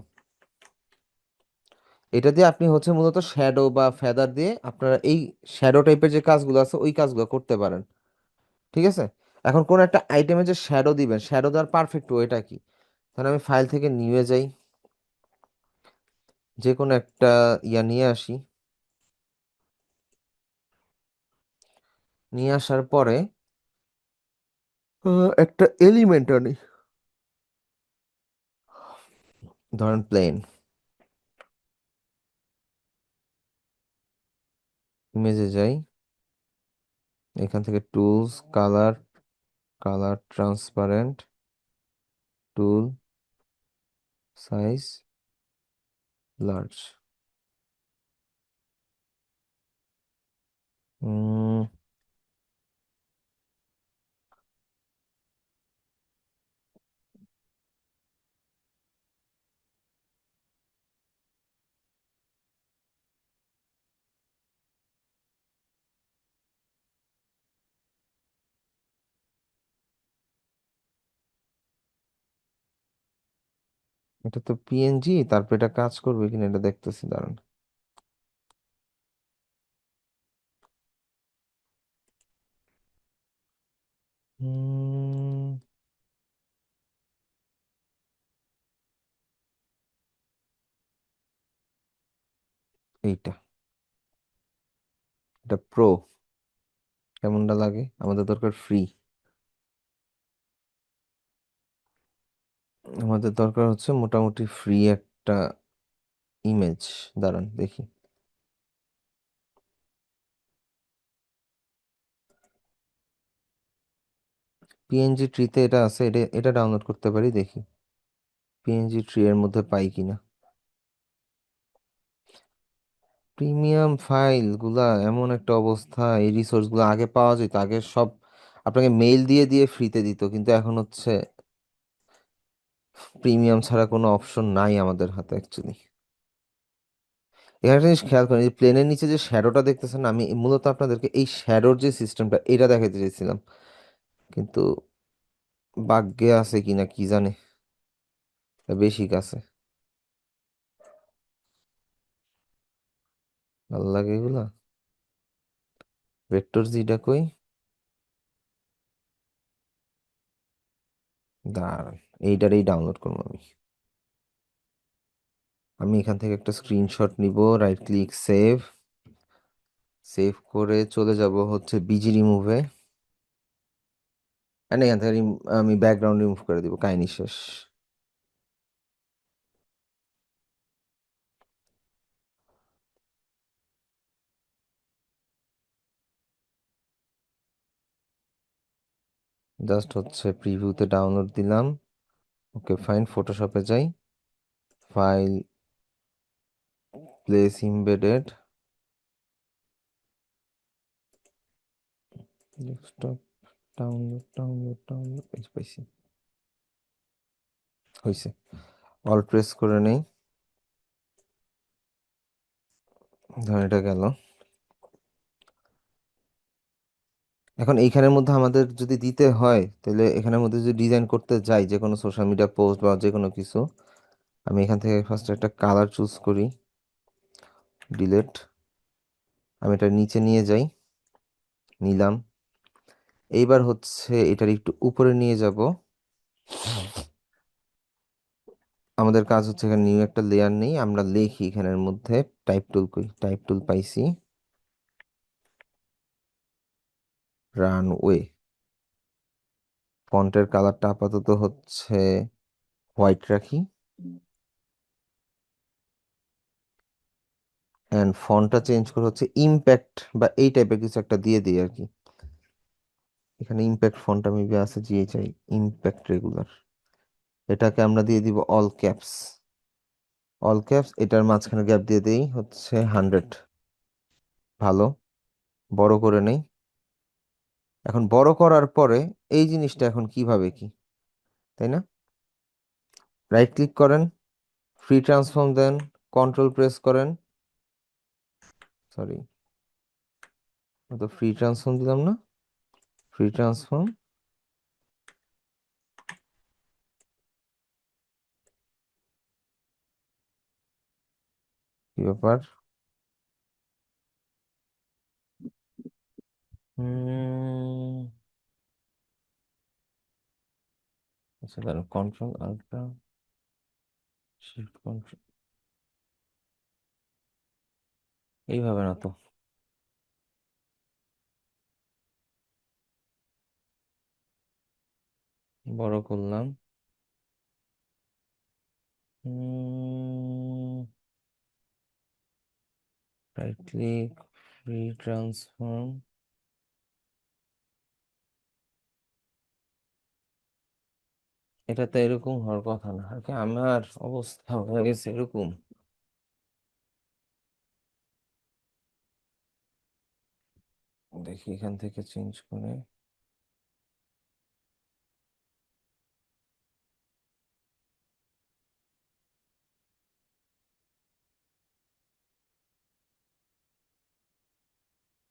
এটা দিয়ে আপনি হচ্ছে মূলত শ্যাডো বা ফেদার দিয়ে আপনারা এই শ্যাডো টাইপের যে কাজগুলো আছে ওই কাজগুলো করতে পারেন। ঠিক আছে? এখন কোন একটা আইটেমে যে শ্যাডো দিবেন, শ্যাডো দেওয়ার পারফেক্ট ওয়েটা কি? তাহলে আমি ফাইল থেকে নিয়ে যাই, যে কোনো একটা ইয়া নিয়ে আসি, নিয়ে আসার পরে একটা এলিমেন্ট আনি, ধরেন প্লেন। ইমেজে যাই, এখান থেকে টুলস, কালার, কালার ট্রান্সপারেন্ট, টুল, সাইজ লার্জ। এটা তো PNG, তারপর এটা কাজ করবে কিনা এটা দেখতেছি, দাঁড়ান। হুম, এইটা, এটা প্রো কেমনটা লাগে? আমাদের দরকার ফ্রি, আমাদের দরকার হচ্ছে মোটামুটি ফ্রি একটা ইমেজ। দাঁড়ান দেখি। PNG ট্রিতে এটা আছে, এটা এটা ডাউনলোড করতে পারি, দেখি PNG ট্রি এর মধ্যে পাই কিনা। প্রিমিয়াম ফাইল গুলা এমন একটা অবস্থা, এই রিসোর্স গুলো আগে পাওয়া যেত, আগে সব আপনাকে মেইল দিয়ে দিয়ে ফ্রিতে দিত, কিন্তু এখন হচ্ছে প্রিমিয়াম ছাড়া কোনো অপশন নাই আমাদের হাতে অ্যাকচুয়ালি। এখানে একটা জিনিস খেয়াল করেন, এই প্লেনের নিচে যে শ্যাডোটা দেখতেছেন, আমি মূলত আপনাদেরকে এই শ্যাডোর যে সিস্টেমটা এটা দেখাতে চাইছিলাম, কিন্তু ভাগ্যে আছে কিনা কি জানে, বেশি কাছে ভালো লাগে এগুলা। ভেক্টর জিটা কই, দাঁড়ান, এইটারই ডাউনলোড করবো আমি। আমি এখান থেকে একটা স্ক্রিনশট নিব, রাইট ক্লিক সেভ, সেভ করে চলে যাব হচ্ছে বিজি রিমুভে, এখান থেকে আমি ব্যাকগ্রাউন্ড রিমুভ করে দিব, কাহিনী শেষ। জাস্ট হচ্ছে প্রিভিউতে ডাউনলোড দিলাম, ওকে ফাইন। ফটোশপে যাই, file, place embedded, desktop, download download download, পাইছি, হয়েছে। অল প্রেস করে নেই, ধর এটা গেল। এখন এইখানের মধ্যে আমাদের যদি দিতে হয়, তাহলে এখানের মধ্যে যদি ডিজাইন করতে যাই যে কোনো সোশ্যাল মিডিয়া পোস্ট বা যে কোনো কিছু, আমি এখান থেকে ফার্স্ট একটা কালার চুজ করি, ডিলেট, আমি এটা নিচে নিয়ে যাই, নিলাম। এইবার হচ্ছে এটার একটু উপরে নিয়ে যাব, আমাদের কাজ হচ্ছে এখানে নিউ একটা লেয়ার নেই, আমরা লিখি এখানের মধ্যে টাইপ টুল, কই টাইপ টুল, পাইছি, রানওয়ে। ফন্টের কালারটা আপাতত হচ্ছে হোয়াইট রাখি, এন্ড ফন্টটা চেঞ্জ করে হচ্ছে ইম্প্যাক্ট বা এই টাইপের কিছু একটা দিয়ে দিই আর কি। এখানে ইম্প্যাক্ট ফন্টটা মেবি আছে, জিএইচআই ইম্প্যাক্ট রেগুলার, এটাকে আমরা দিয়ে দিব অল ক্যাপস, অল ক্যাপস, এটার মাঝখানে গ্যাপ দিয়ে দেই হচ্ছে 100, ভালো, বড় করে নেই। এখন বড় করার পরে এই জিনিসটা এখন কিভাবে কি, তাই না? রাইট ক্লিক করেন, ফ্রি ট্রান্সফর্ম দেন, কন্ট্রোল প্রেস করেন, সরি তো ফ্রি ট্রান্সফর্ম দিলাম না, ফ্রি ট্রান্সফর্ম, কি ব্যাপার? আচ্ছা দাঁড়ান, কন্ট্রোল আলট্রা শিফট কন্ট্রোল, এইভাবে না তো, বড় করলাম, রাইট ক্লিক, ফ্রি ট্রান্সফর্ম, এটা তো এরকম হওয়ার কথা না আর কি, আমার অবস্থা হয়ে গেছে এরকম। দেখি এখান থেকে চেঞ্জ করে,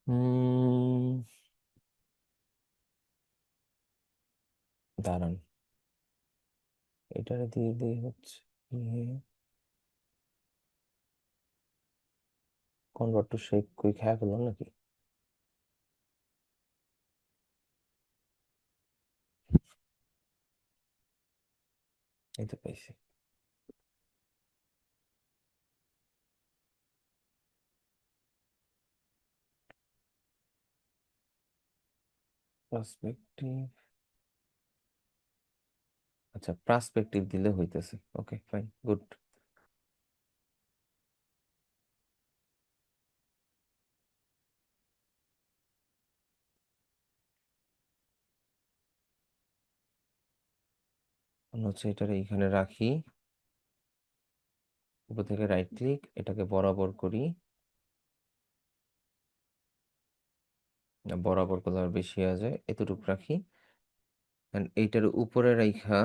হুম, দাঁড়ান, এটারে দিয়ে দিয়ে হচ্ছে কনভার্ট টু শেপ, কই খেয়া ফেললাম নাকি? এই তো পাইছি। পার্সপেক্টিভ, আচ্ছা পার্সপেক্টিভ দিলে হইতেছে, ওকে ফাইন, গুড। হচ্ছে এটারে এইখানে রাখি, উপর থেকে রাইট ক্লিক, এটাকে বরাবর করি, না, বরাবর কালার বেশি হয়ে যায়, এতটুকু রাখি। And এইটার উপরে রাইখা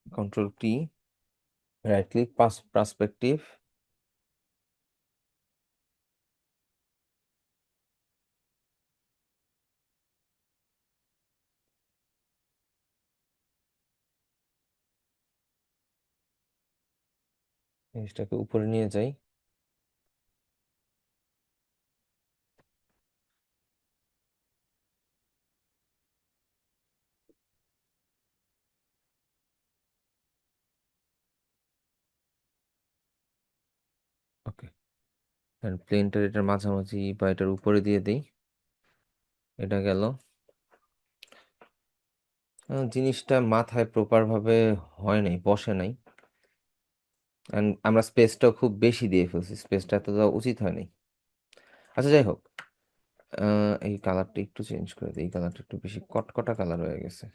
control T, right click, perspective, জিনিসটাকে উপরে নিয়ে যাই। ওকে, প্লেনটার এটার মাঝামাঝি বা এটার উপরে দিয়ে দিই। এটা গেল। জিনিসটা মাথায় প্রপার ভাবে হয় নাই, বসে নাই। And আমরা স্পেসটা খুব বেশি দিয়ে ফেলছি, স্পেসটা এত দেওয়া উচিত হয় নাই। আচ্ছা, যাই হোক, এই কালারটা একটু চেঞ্জ করে দিই, এই কালারটা একটু বেশি কটকটা কালার হয়ে গেছে।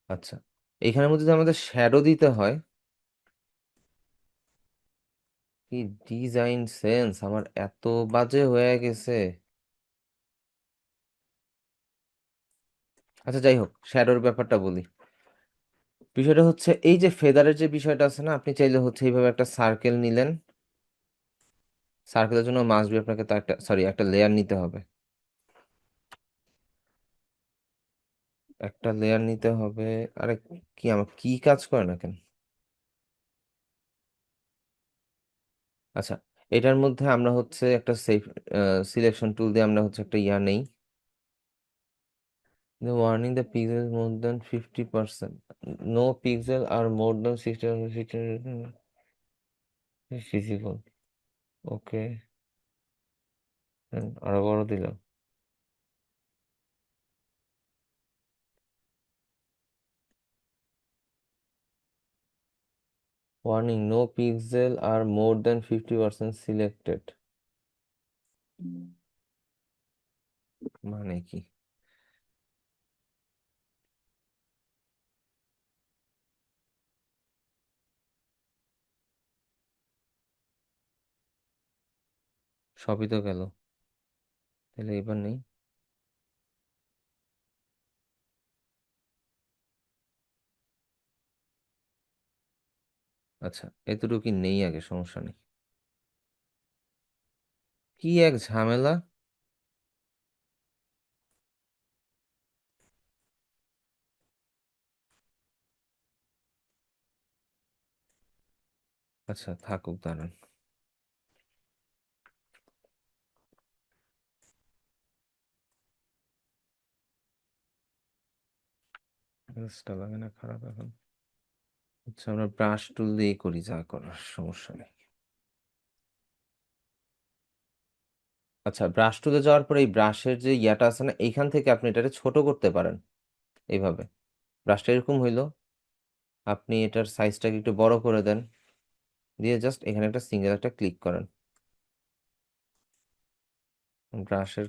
আচ্ছা, এখানের মধ্যে যদি আমাদের শ্যাডো দিতে হয়, কি ডিজাইন সেন্স আমার এত বাজে হয়ে গেছে। আচ্ছা, যাই হোক, শ্যাডোর ব্যাপারটা বলি। বিষয়টা হচ্ছে এই যে ফেদারের যে বিষয়টা আছে না, আপনি চাইলে হচ্ছে এইভাবে একটা সার্কেল নিলেন। সার্কেলের জন্য মাস্ট বি আপনাকে তো একটা লেয়ার নিতে হবে। একটা লেয়ার নিতে হবে। আরে, কি আমার কি কাজ করে না কেন? আচ্ছা, এটার মধ্যে আমরা হচ্ছে একটা সেফ সিলেকশন টুল দিয়ে আমরা হচ্ছে একটা ইয়া নেই। The warning, the pixel is more than 50%. No pixel are more than 60 is visible. Okay. আরো বড় দিলাম। Warning, no pixel are more than 50% selected. মানে কি? সবই তো গেল, তাহলে এবার নেই। আচ্ছা, এতটুকু নেই, আগে সমস্যা নেই। কি এক ঝামেলা। আচ্ছা, থাকুক, দাঁড়ান। কাজটা লাগে না খারাপ এখন। আচ্ছা, আমরা ব্রাশ টুল দিয়ে করি, যা করার, সমস্যা নেই। আচ্ছা, ব্রাশ টুলে যাওয়ার পরে এই ব্রাশের যে ইয়াটা আছে না, এইখান থেকে আপনি এটাকে ছোট করতে পারেন এইভাবে। ব্রাশটা এরকম হইলো, আপনি এটার সাইজটাকে একটু বড় করে দেন, দিয়ে জাস্ট এখানে একটা সিঙ্গেল একটা ক্লিক করেন। ব্রাশের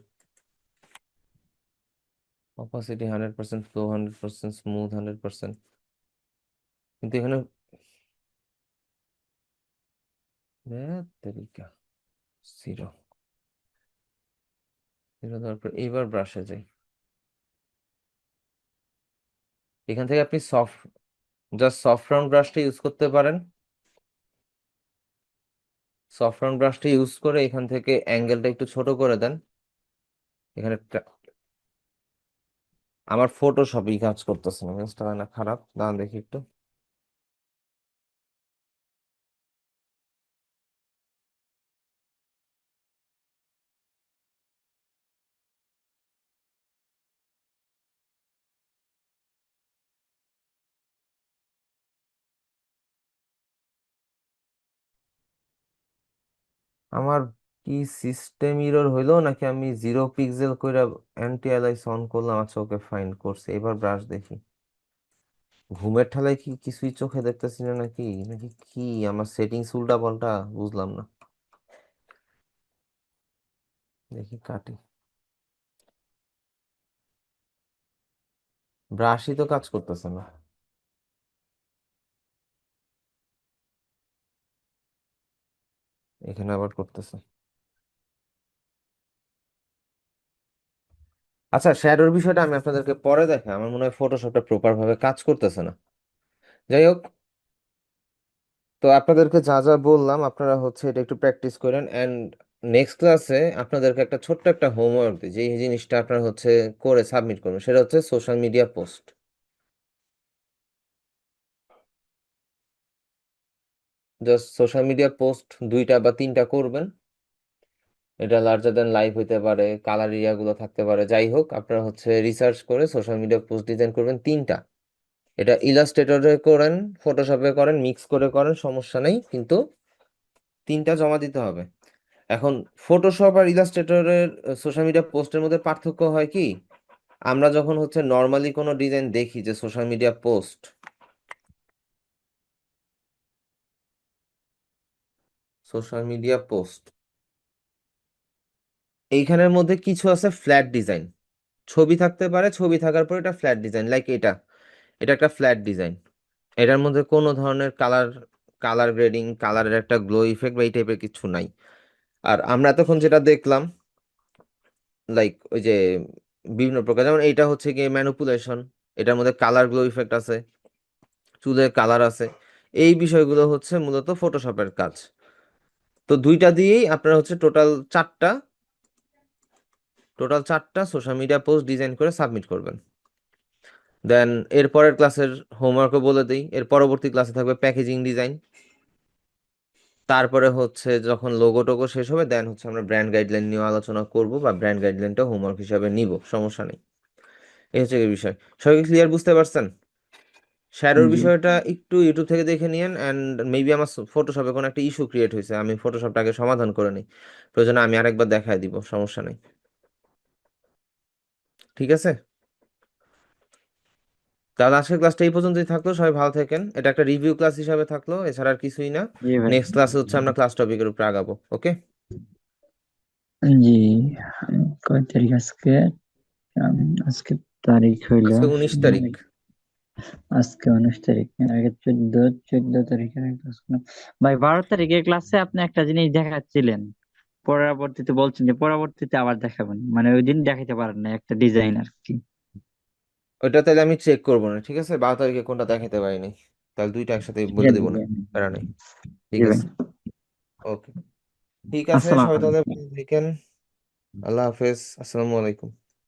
অপাসিটি 100%, ফ্লো 100%, স্মুথ 100%। কিন্তু এখানে তরিকা জিরো, জিরো দেওয়ার পর এইবার ব্রাশে যাই। এখান থেকে আপনি সফট রাউন্ড ব্রাশটা ইউজ করতে পারেন। সফট রাউন্ড ব্রাশটা ইউজ করে এখান থেকে অ্যাঙ্গেলটা একটু ছোট করে দেন। এখানে আমার ফটোশপই কাজ করতেছে না, জিনিসটা হয় না খারাপ, দাঁড়ান দেখি একটু। আমার কি সিস্টেম ইরর হইলো নাকি আমি 0 পিক্সেল কইরা অ্যান্টি অ্যালাইস অন করলাম? আচ্ছা, ওকে, ফাইন করছে। এবার ব্রাশ দেখি। ঘুমের ঠেলায় কি কিছুই চোখে দেখতেছি না নাকি নাকি কি আমার সেটিংস উল্টা পাল্টা, বুঝলাম না। দেখি, কাটি। ব্রাশই তো কাজ করতেছে না। এখানে আবার করতেছে। আচ্ছা, শ্যাডোর বিষয়টা আমি আপনাদেরকে পরে দেখাই, আমার মনে হয় ফটোশপটা প্রপার ভাবে কাজ করতেছে না। যাই হোক, তো আপনাদেরকে যা যা বললাম আপনারা হচ্ছে এটা একটু প্র্যাকটিস করেন, অ্যান্ড নেক্সট ক্লাসে আপনাদেরকে একটা ছোট্ট একটা হোমওয়ার্ক দিই, যে এই জিনিসটা আপনারা হচ্ছে করে সাবমিট করবেন, সেটা হচ্ছে social media post. Just social media post 2টা বা 3টা করবেন। এটা লার্জার দ্যান লাইফ হইতে পারে, কালার এরিয়াগুলো থাকতে পারে, যাই হোক আপনারা হচ্ছে রিসার্চ করে সোশ্যাল মিডিয়া পোস্ট ডিজাইন করবেন 3টা। এটা ইলাস্ট্রেটরে করেন, ফটোশপে করেন, মিক্স করে করেন, সমস্যা নেই, কিন্তু 3টা জমা দিতে হবে। এখন ফটোশপ আর ইলাস্ট্রেটরের সোশ্যাল মিডিয়া পোস্টের মধ্যে পার্থক্য হয় কি, আমরা যখন হচ্ছে নর্মালি কোনো ডিজাইন দেখি যে সোশ্যাল মিডিয়া পোস্ট, এইখানের মধ্যে কিছু আছে ফ্ল্যাট ডিজাইন, ছবি থাকতে পারে, ছবি থাকার পর এটা ফ্ল্যাট ডিজাইন, লাইক এটা এটা একটা ফ্ল্যাট ডিজাইন। এটার মধ্যে কোনো ধরনের কালার গ্রেডিং, কালারের একটা গ্লো ইফেক্ট বা এই টাইপের কিছু নাই। আর আমরা এতক্ষণ যেটা দেখলাম, লাইক ওই যে বিভিন্ন প্রকার, যেমন এইটা হচ্ছে গিয়ে ম্যানিপুলেশন, এটার মধ্যে কালার গ্লো ইফেক্ট আছে, চুলের কালার আছে, এই বিষয়গুলো হচ্ছে মূলত ফটোশপের কাজ। তো 2টা দিয়েই আপনারা হচ্ছে টোটাল চারটা সোশ্যাল মিডিয়া পোস্ট ডিজাইন করে সাবমিট করবেন। দেন এর পরের ক্লাসের হোমওয়ার্কও বলে দিই, এর পরবর্তী ক্লাসে থাকবে প্যাকেজিং ডিজাইন, তারপরে হচ্ছে যখন লোগো টোগো শেষ হবে দেন হচ্ছে আমরা ব্র্যান্ড গাইডলাইন নিয়ে আলোচনা করব, বা ব্র্যান্ড গাইডলাইনটা হোমওয়ার্ক হিসাবে নিব, সমস্যা নেই। এই হচ্ছে এই বিষয়। সবাই ক্লিয়ার বুঝতে পারছেন? শ্যাডোর জি বিষয়টা একটু ইউটিউব থেকে দেখে নিয়েন, অ্যান্ড মেবি আমার ফটোশপে কোনো একটা ইস্যু ক্রিয়েট হয়েছে, আমি ফটোশপটাকে সমাধান করে নিই, প্রয়োজনে আমি আরেকবার দেখায় দিব, সমস্যা নেই। ঠিক আছে, তাহলে আজকের ক্লাসটা এই পর্যন্তই থাকলো, সবাই ভালো থাকেন। এটা একটা রিভিউ ক্লাস হিসাবে থাকলো, এছাড়া আর কিছুই না। জি ভাই। নেক্সট ক্লাসে হচ্ছে আমরা ক্লাস টপিকের উপরে আগাবো। ওকে, জি কয় তারিখ আজকে? আজকে তারিখ হইলো আজকে 19 তারিখ। আজকে 19 তারিখ, আগে 14 তারিখের ক্লাস ছিল। ভাই 12 তারিখের ক্লাসে আপনি একটা জিনিস দেখাচ্ছিলেন, পরবর্তীতে বলছেন যে পরবর্তীতে আবার দেখাবেন, মানে ওই দিন দেখাতে পারেন না একটা ডিজাইন আর কি। ওইটা তাহলে আমি চেক করবো না, ঠিক আছে? 12 তারিখে কোনটা দেখাতে পারিনি, তাহলে 2টা একসাথে বলে দিব না, প্যারা নেই। ঠিক জি ভাই, আছে, ওকে, ঠিক আছে, আসসালাম সবাই তাহলে ভালো থাকেন। আল্লাহ হাফেজ, আসসালামু আলাইকুম।